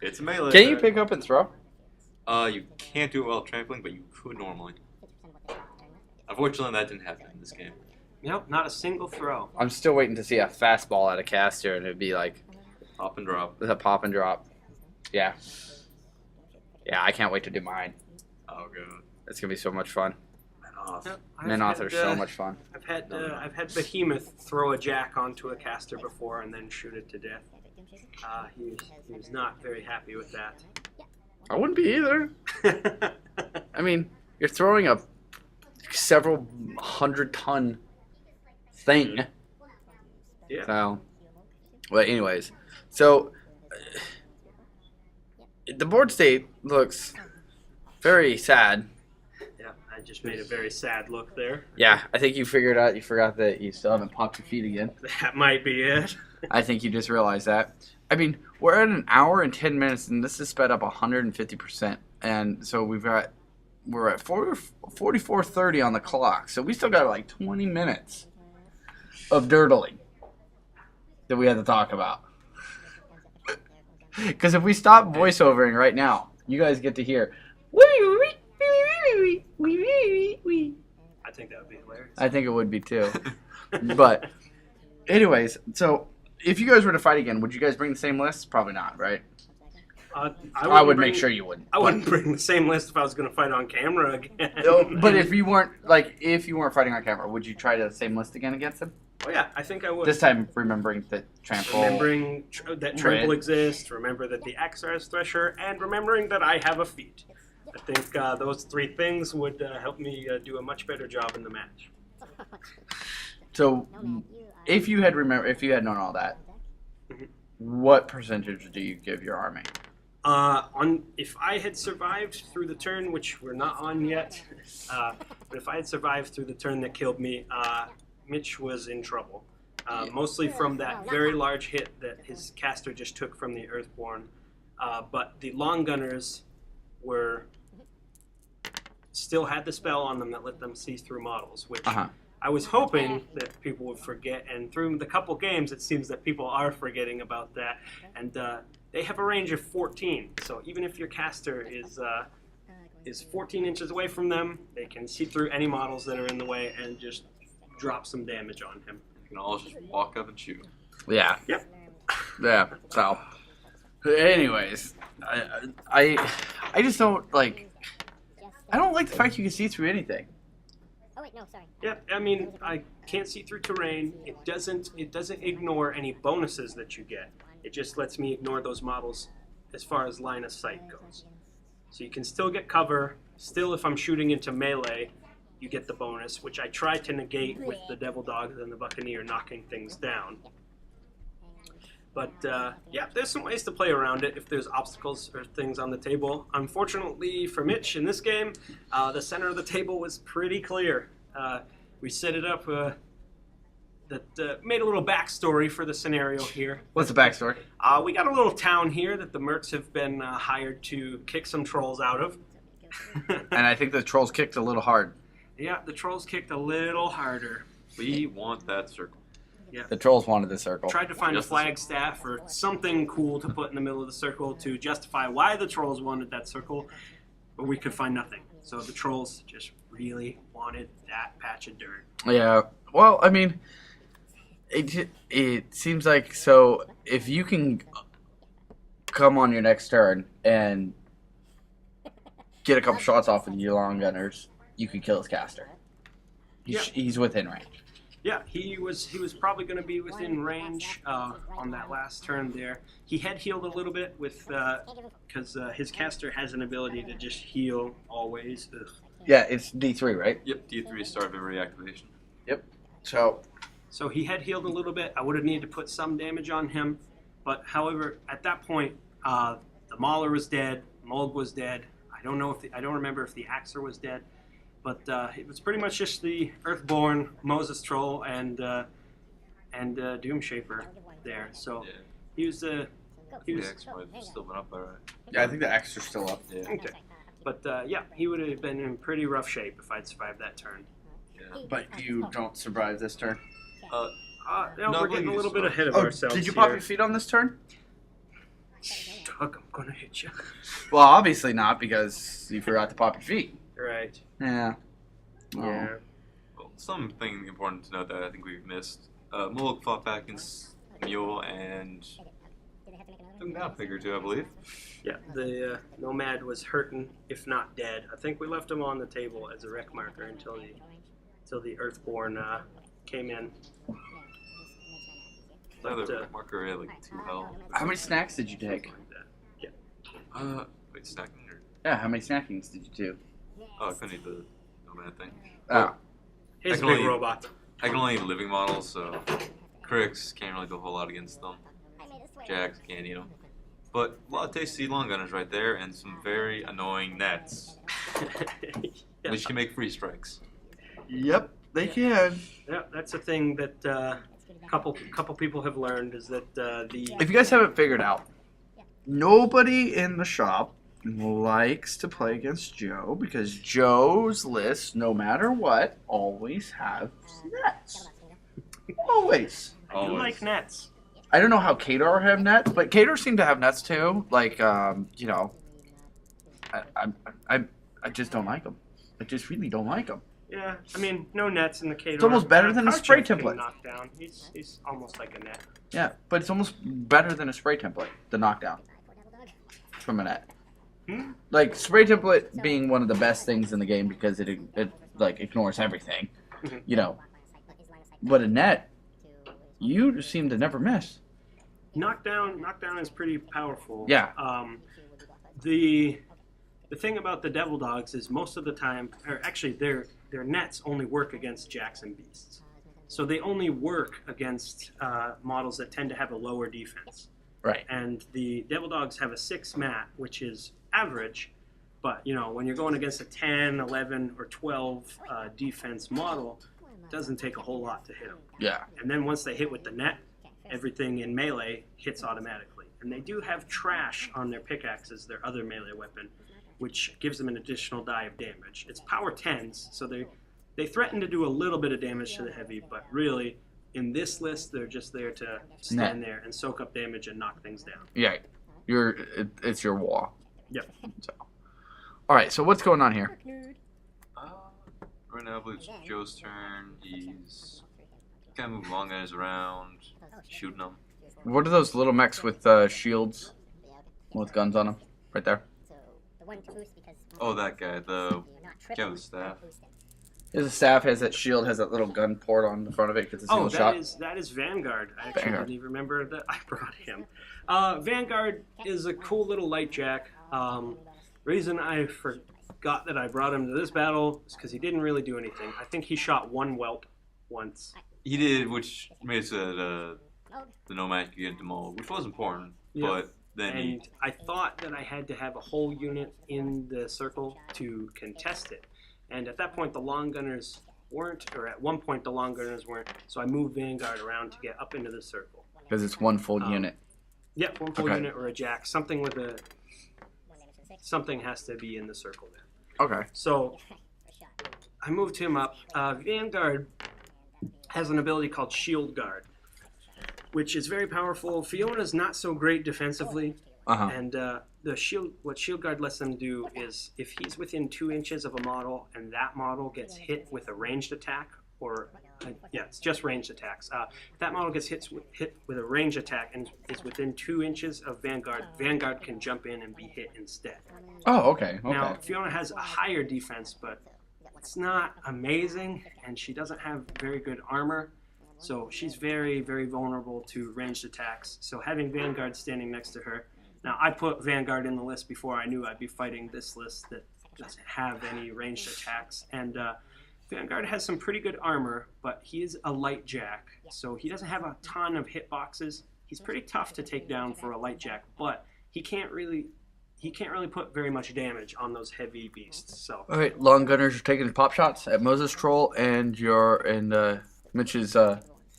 It's a melee. Can you attack. pick up and throw? You can't do it while trampling, but you could normally. Unfortunately, that didn't happen in this game. Nope, not a single throw. I'm still waiting to see a fastball at a caster, and it'd be like Pop and drop. a pop and drop. Yeah. Yeah, I can't wait to do mine. Oh god. It's gonna be so much fun. Off. Yep, Minoth are so much fun. I've had Behemoth throw a jack onto a caster before and then shoot it to death. He was not very happy with that. I wouldn't be either. I mean, you're throwing a several 100-ton thing. Yeah. So, well, anyways, so the board state looks very sad. Yeah, I just made a very sad look there. Yeah, I think you figured out. You forgot that you still haven't popped your feet again. That might be it. I think you just realized that. I mean, we're at an hour and 10 minutes, and this is sped up 150%. And so we're at 44:30 on the clock. So we still got like 20 minutes of dirtling that we had to talk about. Because if we stop voiceovering right now, you guys get to hear. I think that would be hilarious. I think it would be too. But, anyways, so if you guys were to fight again, would you guys bring the same list? Probably not, right? I would make sure you wouldn't. I wouldn't bring the same list if I was going to fight on camera again. No, but if you weren't fighting on camera, would you try the same list again against him? Oh yeah, I think I would. This time, remembering that trample. Remembering that trample exists, remember that the Axar has Thresher, and remembering that I have a feat. I think those three things would help me do a much better job in the match. So, if you had known all that, what percentage do you give your army? If I had survived through the turn, which we're not on yet, but if I had survived through the turn that killed me, Mitch was in trouble. Mostly from that very large hit that his caster just took from the Earthborn. But the long gunners still had the spell on them that let them see through models, which I was hoping that people would forget. And through the couple games, it seems that people are forgetting about that. And they have a range of 14, so even if your caster is 14 inches away from them, they can see through any models that are in the way and just drop some damage on him. You can all just walk up and shoot. Yeah. Yep. Yeah. So, anyways, I just don't like. I don't like the fact you can see through anything. Oh wait, no, sorry. Yeah, I mean, I can't see through terrain. It doesn't ignore any bonuses that you get. It just lets me ignore those models as far as line of sight goes. So you can still get cover. Still, if I'm shooting into melee, you get the bonus, which I try to negate with the Devil Dogs and the Buccaneer knocking things down. But yeah, there's some ways to play around it if there's obstacles or things on the table. Unfortunately for Mitch in this game, the center of the table was pretty clear. We set it up that made a little backstory for the scenario here. What's the backstory? We got a little town here that the Mercs have been hired to kick some trolls out of. And I think the trolls kicked a little hard. Yeah, the trolls kicked a little harder. We want that circle. Yeah. The trolls wanted the circle. Tried to find Just a the flag staff or something cool to put in the middle of the circle to justify why the trolls wanted that circle, but we could find nothing. So the trolls just really wanted that patch of dirt. Yeah. Well, I mean, it seems like, so if you can come on your next turn and get a couple shots off with your long gunners, you can kill his caster. He's within range. Yeah, he was probably going to be within range on that last turn there. He had healed a little bit with because his caster has an ability to just heal always. Ugh. Yeah, it's D3, right? Yep, D3 start of every activation. Yep. So he had healed a little bit. I would have needed to put some damage on him, but however, at that point, the Mauler was dead, Mulg was dead. I don't remember if the Axer was dead. But it was pretty much just the Earthborn, Moses Troll, and Edoomshaper there. So Yeah. he was The X might have still been up there, right? Yeah, I think the X are still up. Yeah. okay. But yeah, he would have been in pretty rough shape if I'd survived that turn. Yeah. But you don't survive this turn. No, No, we're but getting a you little bit just- ahead of Oh, ourselves. did you pop here. your feet on this turn? Doug, I'm gonna hit you. Well, obviously not, because you forgot to pop your feet. Right. Yeah. Yeah. Well, something important to note that I think we've missed. Mulk fought back against Mule and a map figure too, I believe. Yeah. The Nomad was hurting, if not dead. I think we left him on the table as a wreck marker until the Earthborn came in. Another marker had like 2 health. How many snacks did you take? Like that. Wait, stacking or? Yeah, how many snackings did you do? Oh, I couldn't eat the Nomad thing. Oh. He's I a can big only- robot. I can only eat living models, so Critics can't really do a whole lot against them. Jags can't eat them. But a lot of tasty long gunners right there, and some very annoying nets, which can make free strikes. Yep, they can. Yeah, that's a thing that couple people have learned is that If you guys haven't figured out, nobody in the shop likes to play against Joe because Joe's list, no matter what, always have nets. Always. I do like nets. I don't know how Kadar have nets, but Kadar seem to have nets too. Like, you know, I just don't like them. I just really don't like them. Yeah, I mean, no nets in the Kadar. It's almost better than a spray template. Knockdown. He's almost like a net. Yeah, but it's almost better than a spray template, the knockdown from a net. Like, spray template being one of the best things in the game because it like, ignores everything, you know. But a net, you seem to never miss. Knockdown is pretty powerful. Yeah. The thing about the Devil Dogs is most of the time, or actually their nets only work against jacks and beasts. So they only work against models that tend to have a lower defense. Right. And the Devil Dogs have a 6 mat, which is average. But, you know, when you're going against a 10, 11, or 12 defense model, it doesn't take a whole lot to hit them. Yeah. And then once they hit with the net, everything in melee hits automatically. And they do have trash on their pickaxes, their other melee weapon, which gives them an additional die of damage. It's power 10s, so they threaten to do a little bit of damage to the heavy, but really, in this list, they're just there to stand there and soak up damage and knock things down. Yeah. It's your wall. Yep. So. All right, so what's going on here? Right now, I believe it's Joe's turn. He's kind of moving long guys around, shooting them. What are those little mechs with shields with guns on them? Right there. Oh, that guy, the guy with the staff. His staff has that shield, has that little gun port on the front of it because it's a single shot. That is Vanguard. I actually Vanguard. didn't even remember that I brought him. Vanguard is a cool little light jack. Reason I forgot that I brought him to this battle is because he didn't really do anything. I think he shot one whelp once. He did, which made it so that the Nomad could get into mold, which was important, but then And I thought that I had to have a whole unit in the circle to contest it. And at that point, the long gunners weren't, or at one point, the long gunners weren't, so I moved Vanguard around to get up into the circle. Because it's one full unit. Yep, one full unit or a jack. Something has to be in the circle there. Okay. So I moved him up. Vanguard has an ability called Shield Guard, which is very powerful. Fiona's not so great defensively, and what Shield Guard lets them do is if he's within 2 inches of a model and that model gets hit with a ranged attack, or it's just ranged attacks. If that model gets hit with a ranged attack and is within 2 inches of Vanguard, Vanguard can jump in and be hit instead. Oh, okay. Now, Fiona has a higher defense, but it's not amazing, and she doesn't have very good armor. So she's very, very vulnerable to ranged attacks. So having Vanguard standing next to her. Now, I put Vanguard in the list before I knew I'd be fighting this list that doesn't have any ranged attacks. And Vanguard has some pretty good armor, but he is a light jack. So he doesn't have a ton of hitboxes. He's pretty tough to take down for a light jack, but he can't really put very much damage on those heavy beasts. So. All right, long gunners are taking pop shots at Moses Troll and Mitch's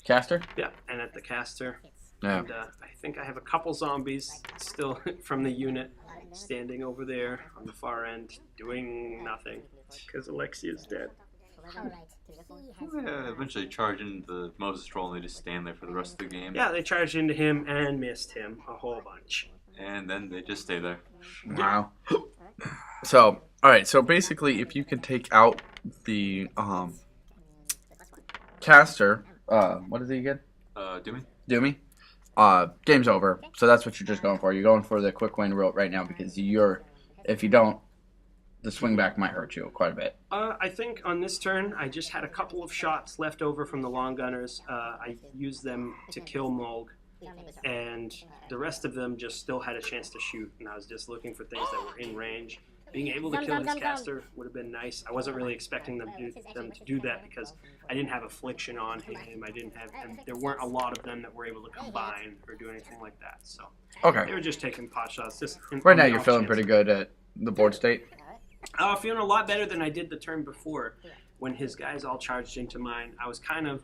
caster. Yeah, and at the caster. Yeah. And I think I have a couple zombies still from the unit standing over there on the far end doing nothing because Alexia's dead. eventually charge into the Moses Troll and they just stand there for the rest of the game. Yeah, they charged into him and missed him a whole bunch. And then they just stay there. Wow. So, all right. So basically, if you can take out the caster, what is he again? Doomy. Game's over. So that's what you're just going for. You're going for the quick win right now because if you don't, the swing back might hurt you quite a bit. I think on this turn, I just had a couple of shots left over from the long gunners. I used them to kill Mulg, and the rest of them just still had a chance to shoot, and I was just looking for things that were in range. Being able to kill his caster would have been nice. I wasn't really expecting them to do that because I didn't have affliction on him. And there weren't a lot of them that were able to combine or do anything like that. So Okay. they were just taking pot shots. Right now, you're feeling pretty good at the board state. Feeling a lot better than I did the turn before when his guys all charged into mine. I was kind of,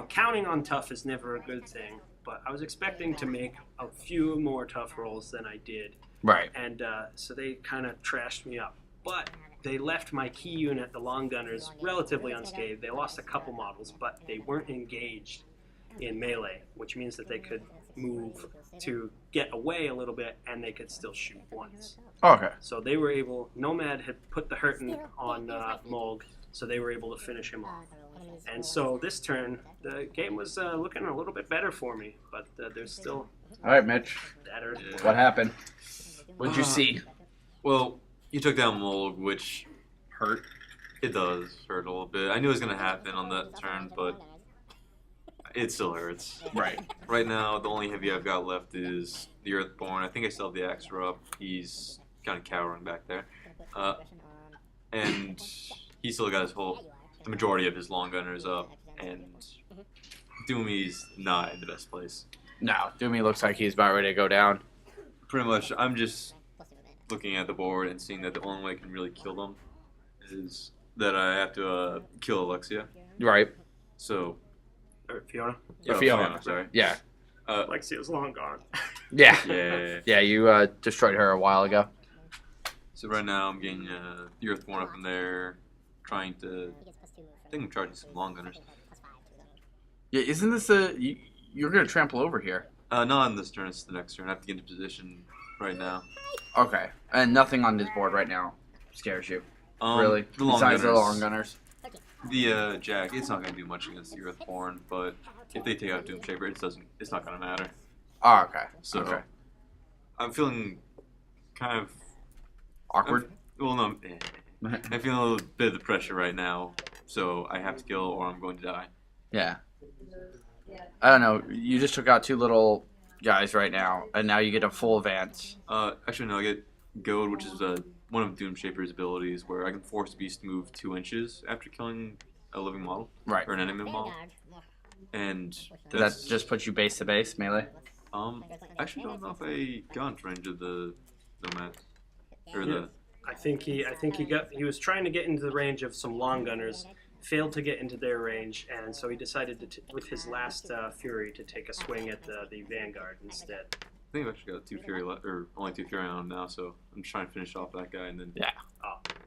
counting on tough is never a good thing, but I was expecting to make a few more tough rolls than I did. Right. And so they kind of trashed me up. But they left my key unit, the long gunners, relatively unscathed. They lost a couple models, but they weren't engaged in melee, which means that they could move to get away a little bit, and they could still shoot once. Okay. So they were able. Nomad had put the hurting on Moog, so they were able to finish him off. And so this turn, the game was looking a little bit better for me, but there's still All right, Mitch. better. Yeah. What happened? What'd you see? Well, you took down Mold, which hurt. It does hurt a little bit. I knew it was going to happen on that turn, but it still hurts. Right. Right now, the only heavy I've got left is the Earthborn. I think I still have the Axer up. He's kind of cowering back there. And he still got the majority of his long gunners up. And Doomy's not in the best place. No, Doomy looks like he's about ready to go down. Pretty much, I'm just looking at the board and seeing that the only way I can really kill them is that I have to kill Alexia. Right. So, Or Fiona. Fiona. Sorry. Yeah. Alexia's long gone. Yeah. Yeah. Yeah, you destroyed her a while ago. So right now I'm getting the Earthborn up in there, trying to. I think I'm charging some long gunners. Yeah, isn't this you're gonna trample over here? Not on this turn. It's the next turn. I have to get into position right now. Okay. And nothing on this board right now scares you, really? The long Besides gunners. the long gunners. The Jack. It's not going to do much against the Earthborn, but if they take out Edoomshaper, it's not going to matter. Oh, okay. So Okay. I'm feeling kind of Awkward? well, no. I'm feeling a little bit of the pressure right now, so I have to kill or I'm going to die. Yeah. I don't know. You just took out two little guys right now, and now you get a full advance. Actually, no, I get Goad, which is one of Doomshaper's abilities, where I can force Beast to move 2 inches after killing a living model. Right. Or an enemy model. And Does that just put you base to base, melee? I actually don't know if I got into range of the Nomad. Or Yeah. I think he was trying to get into the range of some long gunners, failed to get into their range, and so he decided to with his last Fury to take a swing at the Vanguard instead. I think I've actually got 2 Fury left, or only 2 Fury on him now, so I'm just trying to finish off that guy and then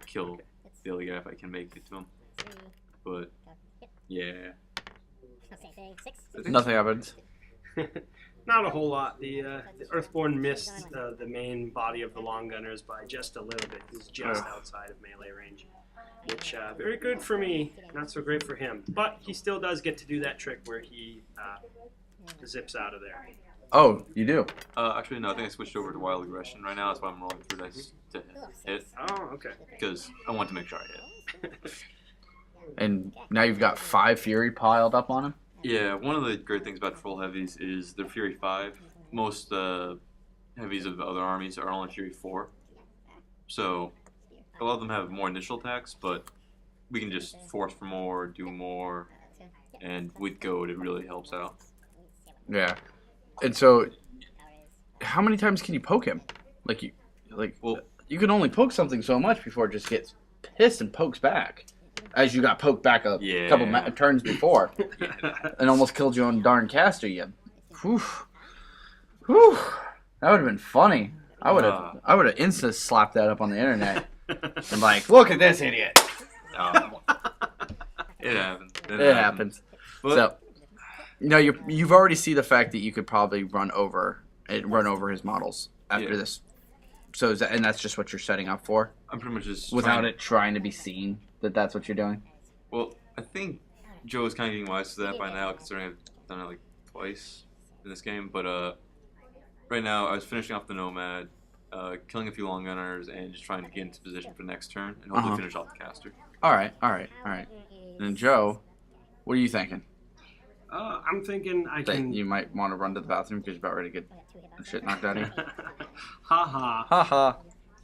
kill the other guy if I can make it to him. But, yeah. Nothing happens. Not a whole lot. The Earthborn missed the main body of the long gunners by just a little bit. He was just outside of melee range, which very good for me, not so great for him. But he still does get to do that trick where he zips out of there. Oh, you do? Actually, no, I think I switched over to Wild Aggression right now. That's why I'm rolling through dice to hit. Oh, okay. Because I want to make sure I hit. And now you've got 5 Fury piled up on him? Yeah, one of the great things about Troll Heavies is they're Fury 5. Most heavies of other armies are only Fury 4. So, a lot of them have more initial attacks, but we can just force for more, do more, and with Goad it really helps out. Yeah. And so, how many times can you poke him? Well, you can only poke something so much before it just gets pissed and pokes back. As you got poked back a couple turns before. And almost killed your own darn caster, you. Whew. Whew. That would have been funny. I would have insta slapped that up on the internet. And like, look at this idiot. It happens. It happens. But, So, you've already seen the fact that you could probably run over his models after this. So and that's just what you're setting up for, I'm pretty much just without it trying to be seen that that's what you're doing. Well, I think Joe is kind of getting wise to that by now, considering I've done it like twice in this game. But right now, I was finishing off the Nomad, killing a few long gunners, and just trying to get into position for next turn, and hopefully finish off the caster. All right. And Joe, what are you thinking? I'm thinking I That can. you might want to run to the bathroom because you're about ready to get shit knocked out of you. Ha ha. Ha ha.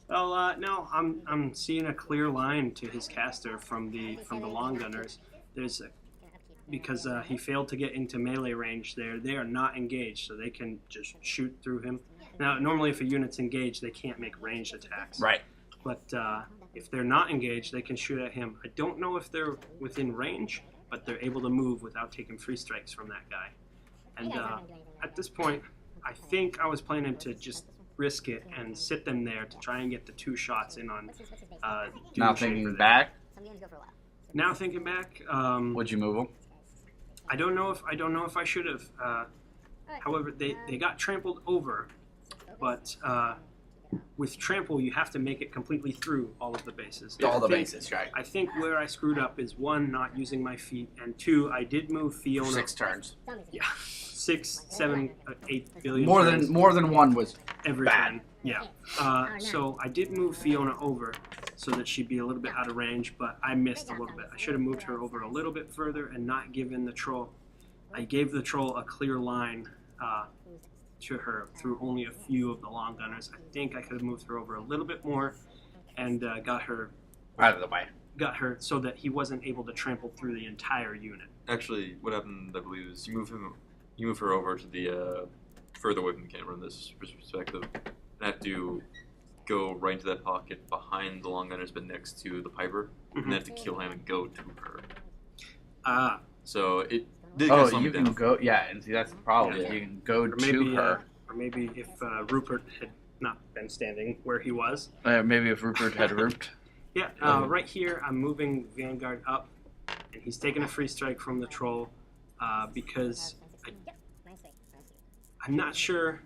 Well, no, I'm seeing a clear line to his caster from the long gunners. Because he failed to get into melee range there. They are not engaged, so they can just shoot through him. Now, normally if a unit's engaged, they can't make ranged attacks. Right. But if they're not engaged, they can shoot at him. I don't know if they're within range, but they're able to move without taking free strikes from that guy. And at this point, I think I was planning to just risk it and sit them there to try and get the 2 shots in on Now Doomshaper thinking there. back, Now thinking back, would you move him? I don't know if I should have. However, they got trampled over, but with trample, you have to make it completely through all of the bases. All the bases, right? I think where I screwed up is 1, not using my feet, and 2, I did move Fiona. 6 turns. Yeah, 6, 7, 8 billion. More than one was every bad. turn. Yeah. So I did move Fiona over so that she'd be a little bit out of range, but I missed a little bit. I should have moved her over a little bit further and not given the troll. I gave the troll a clear line to her through only a few of the long gunners. I think I could have moved her over a little bit more and got her out of the way. Got her so that he wasn't able to trample through the entire unit. Actually, what happened, I believe, is you move her over to the further away from the camera in this perspective. And have to go right into that pocket behind the long gunners, but next to the Piper, and have to kill him and go to her. So it did kind of slow me you can down. go. Yeah, and see that's the problem. Yeah. You can go Or maybe, to her. Or maybe if Rupert had not been standing where he was. Maybe if Rupert had rooped. Yeah, right here I'm moving Vanguard up, and he's taking a free strike from the troll because I'm not sure.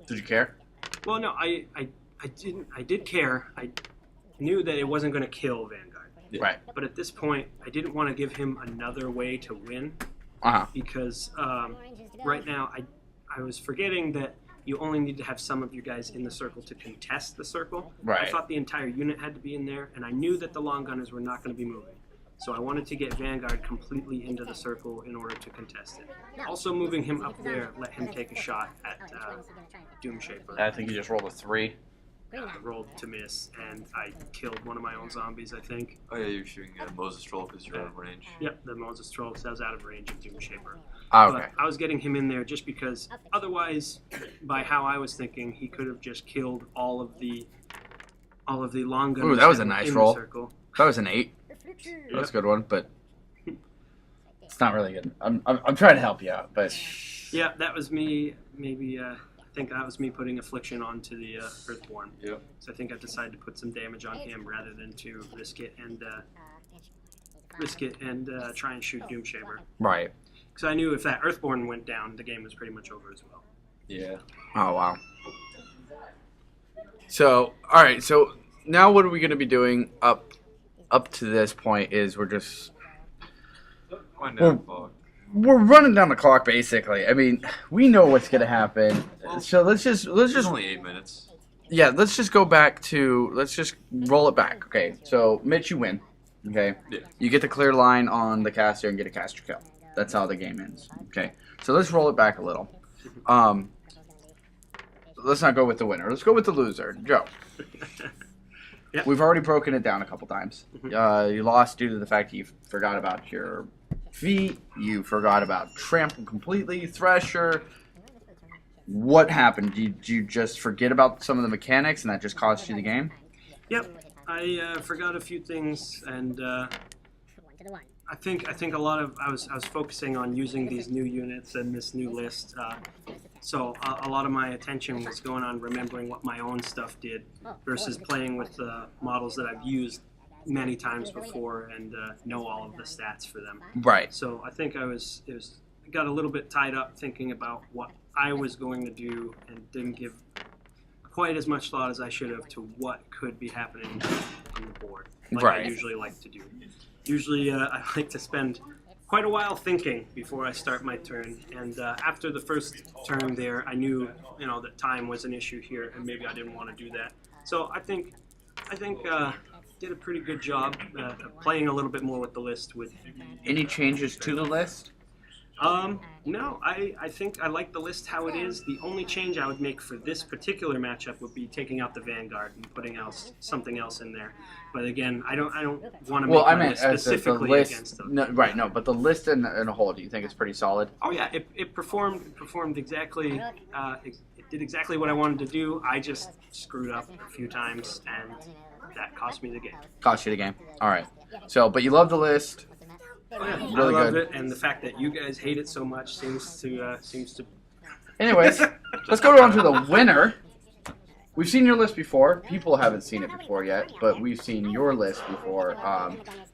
Did you care? Well, no, I didn't. I did care. I knew that it wasn't going to kill Vanguard. Yeah. Right. But at this point, I didn't want to give him another way to win because right now I was forgetting that you only need to have some of you guys in the circle to contest the circle. Right. I thought the entire unit had to be in there, and I knew that the long gunners were not going to be moving. So I wanted to get Vanguard completely into the circle in order to contest it. Also moving him up there, let him take a shot at Edoomshaper. I think you just rolled a 3. I rolled to miss, and I killed one of my own zombies, I think. Oh yeah, you're shooting at Moses Troll because you're out of range. Yep, the Moses Troll, because I was out of range of Edoomshaper. Oh, okay. But I was getting him in there just because otherwise, by how I was thinking, he could have just killed all of the long gunners. Ooh, that was a in nice the roll. circle. That was an 8. That was a good one, but it's not really good. I'm trying to help you out, but Yeah, that was me. Maybe I think that was me putting Affliction onto the Earthborn. Yep. So I think I decided to put some damage on him rather than to risk it and try and shoot Edoomshaper. right. Because I knew if that Earthborn went down, the game was pretty much over as well. Yeah. Oh wow. So all right. So now what are we going to be doing up to this point? Is we're just Wind down the clock. we're running down the clock basically. I mean, we know what's going to happen. So let's just It's only 8 minutes. yeah. Let's just go back to let's just roll it back. Okay. So Mitch, you win. Okay. Yeah. You get the clear line on the caster and get a caster kill. That's how the game ends. Okay. So let's roll it back a little. Let's not go with the winner. Let's go with the loser, Joe. Yep. We've already broken it down a couple times. You lost due to the fact that you forgot about your feet. You forgot about trample completely, thresher. What happened? Did you just forget about some of the mechanics and that just cost you the game? Yep, I forgot a few things, and I think a lot of I was focusing on using these new units and this new list. So a lot of my attention was going on remembering what my own stuff did versus playing with the models that I've used many times before and know all of the stats for them. Right. So I think I got a little bit tied up thinking about what I was going to do and didn't give quite as much thought as I should have to what could be happening on the board, like Right. I usually like to do. Usually I like to spend quite a while thinking before I start my turn, and after the first turn there, I knew that time was an issue here, and maybe I didn't want to do that. So I think did a pretty good job playing a little bit more with the list. With Any changes to the list? no, I think I like the list how it is. The only change I would make for this particular matchup would be taking out the Vanguard and putting something else in there. But again, I don't want to make Well, I my meant list as specifically the list. against them. No, right. No, but the list in a whole. Do you think it's pretty solid? Oh yeah, it performed exactly. It did exactly what I wanted to do. I just screwed up a few times, and that cost me the game. Cost you the game. All right. So, but you love the list. Oh, yeah, Really I loved good. it, and the fact that you guys hate it so much seems to. Anyways, let's go on to the winner. We've seen your list before. People haven't seen it before yet, but we've seen your list before.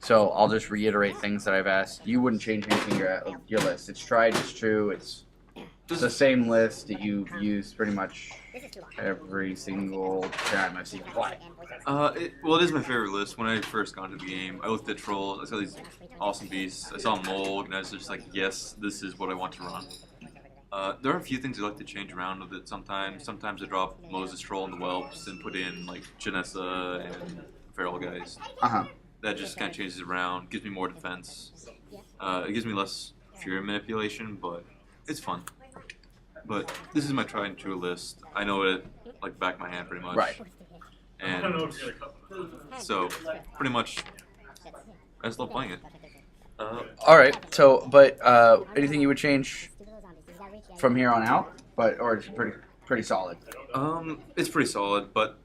So I'll just reiterate things that I've asked. You wouldn't change anything in your list. It's tried. It's true. It's It's the same list that you've used pretty much every single time I've seen you play. Well, it is my favorite list. When I first got into the game, I looked at Troll, I saw these awesome beasts, I saw Mold, and I was just like, yes, this is what I want to run. There are a few things I like to change around with it sometimes. Sometimes I drop Moses Troll and the Whelps and put in like Janessa and Feral Guys. That just kind of changes it around, gives me more defense. It gives me less Fury manipulation, but it's fun. But this is my tried and true list. I know it like back of my hand pretty much. Right. And so pretty much I just love playing it. All right. So, but anything you would change from here on out? Or it's pretty solid. It's pretty solid, but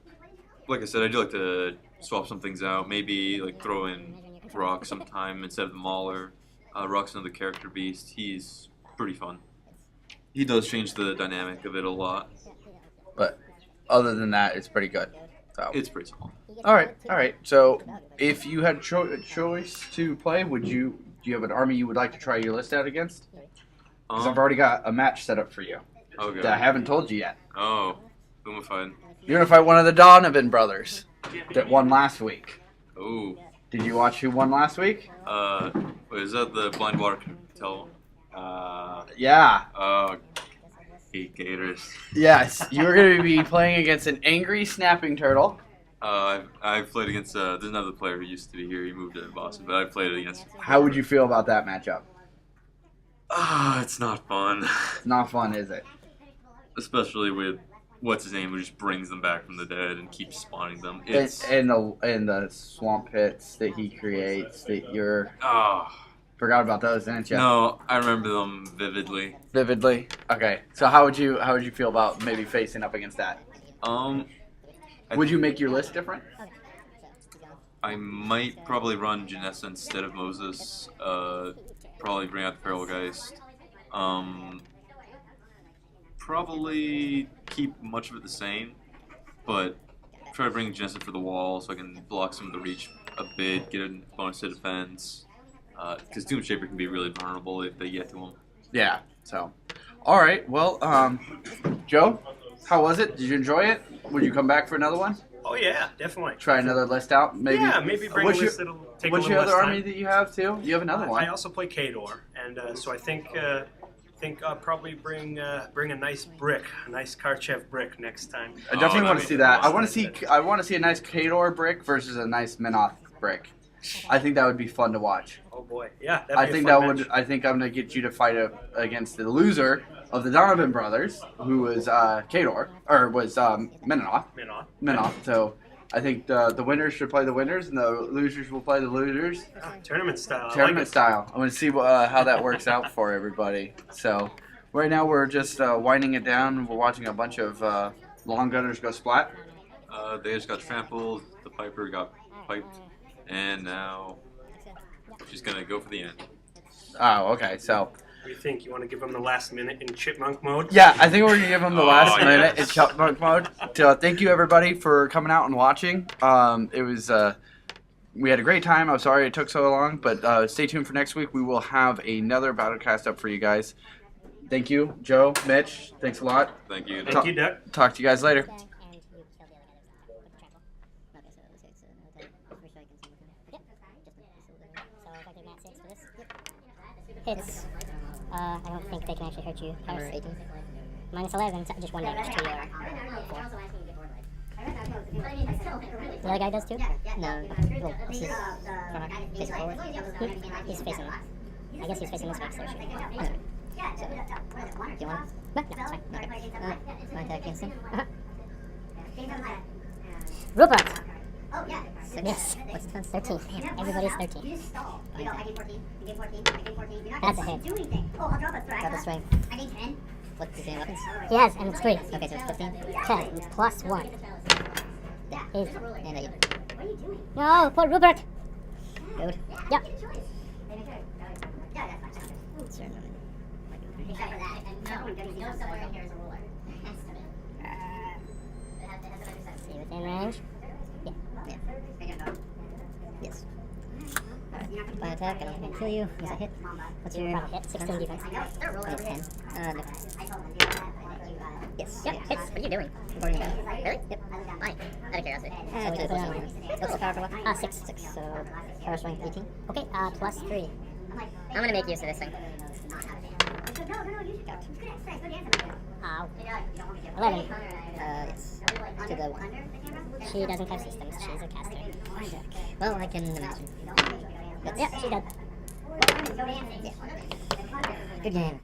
like I said, I do like to swap some things out. Maybe like throw in Rock sometime instead of the Mauler. Rock's another character beast. He's pretty fun. He does change the dynamic of it a lot. But other than that, it's pretty good. So. It's pretty solid. All right. So, if you had a choice to play, do you have an army you would like to try your list out against? Because I've already got a match set up for you that I haven't told you yet. Oh, who am I fighting? You're gonna fight one of the Donovan brothers that won last week. Oh. Did you watch who won last week? Wait, is that the Blind Water Cartel? Yeah. Oh, hate Gators. Yes, you're going to be playing against an angry snapping turtle. I've played against there's another player who used to be here. He moved to Boston, but I played against. How would you feel about that matchup? It's not fun. It's not fun, is it? Especially with what's his name, who just brings them back from the dead and keeps spawning them. And the swamp pits that he creates that you're. Forgot about those, didn't you? No, I remember them vividly. Vividly? Okay. So how would you feel about maybe facing up against that? Would you make your list different? I might probably run Janessa instead of Moses. Probably bring out the Feral Geist. Probably keep much of it the same, but try to bring Janessa for the wall so I can block some of the reach a bit, get a bonus to defense. Because Edoomshaper can be really vulnerable if they get to him. Yeah, so. Alright, well, Joe, how was it? Did you enjoy it? Would you come back for another one? Oh yeah, definitely. Try another list out? Maybe. Yeah, maybe bring a list that'll take a little less time. What's your other army that you have, too? You have another one. I also play Khador, and so I think I'll probably bring a nice brick, a nice Karchev brick next time. I definitely want to see that. I want to see a nice Khador brick versus a nice Minoth brick. I think that would be fun to watch. Oh boy, yeah. I think I think I'm gonna get you to fight against the loser of the Donovan brothers, who was Khador, or was Minoth. Minoth. So I think the winners should play the winners, and the losers will play the losers. Tournament style. Tournament style. I want to see how that works out for everybody. So right now we're just winding it down. We're watching a bunch of long gunners go splat. They just got trampled. The Piper got piped. And now she's going to go for the end. Oh, okay. So. What do you think? You want to give them the last minute in chipmunk mode? Yeah, I think we're going to give them the last minute in chipmunk mode. So thank you, everybody, for coming out and watching. It was... we had a great time. I'm sorry it took so long, but stay tuned for next week. We will have another Battlecast up for you guys. Thank you, Joe, Mitch. Thanks a lot. Thank you. Thank you, Duck. Talk to you guys later. Hits. I don't think they can actually hurt you. Number 18. Minus 11, just 1 damage to your 4. The other guy does too? No. Well, this is facing forward. He's facing. I guess he's facing this way, so sure. So, do you want? No, that's fine. Okay. My attack against him. Rupert! Yes, what's the 13? Damn, everybody's 13. That's a hit. Drop a strength. What is your weapons? He has, and it's 3. Okay, so it's 15. 10, it's plus 1. That is. And a... No, poor Rupert! Good. Yep. See within range. Yeah. Yes. Alright. attack. I don't think I can kill you. Is a hit. What's your hit? 16 defense. Oh, 10. No. Yes. Yep, hits. What are you doing? Recording again. Really? Yep. Why? Out of curiosity. What's the power for what? 6. 6, so power swing 18. Okay, plus 3. I'm gonna make use of this thing. 11. Yes. To the 1. She doesn't have systems. She's a caster. Well, I can imagine. Yeah, she's dead. Yeah. Good game.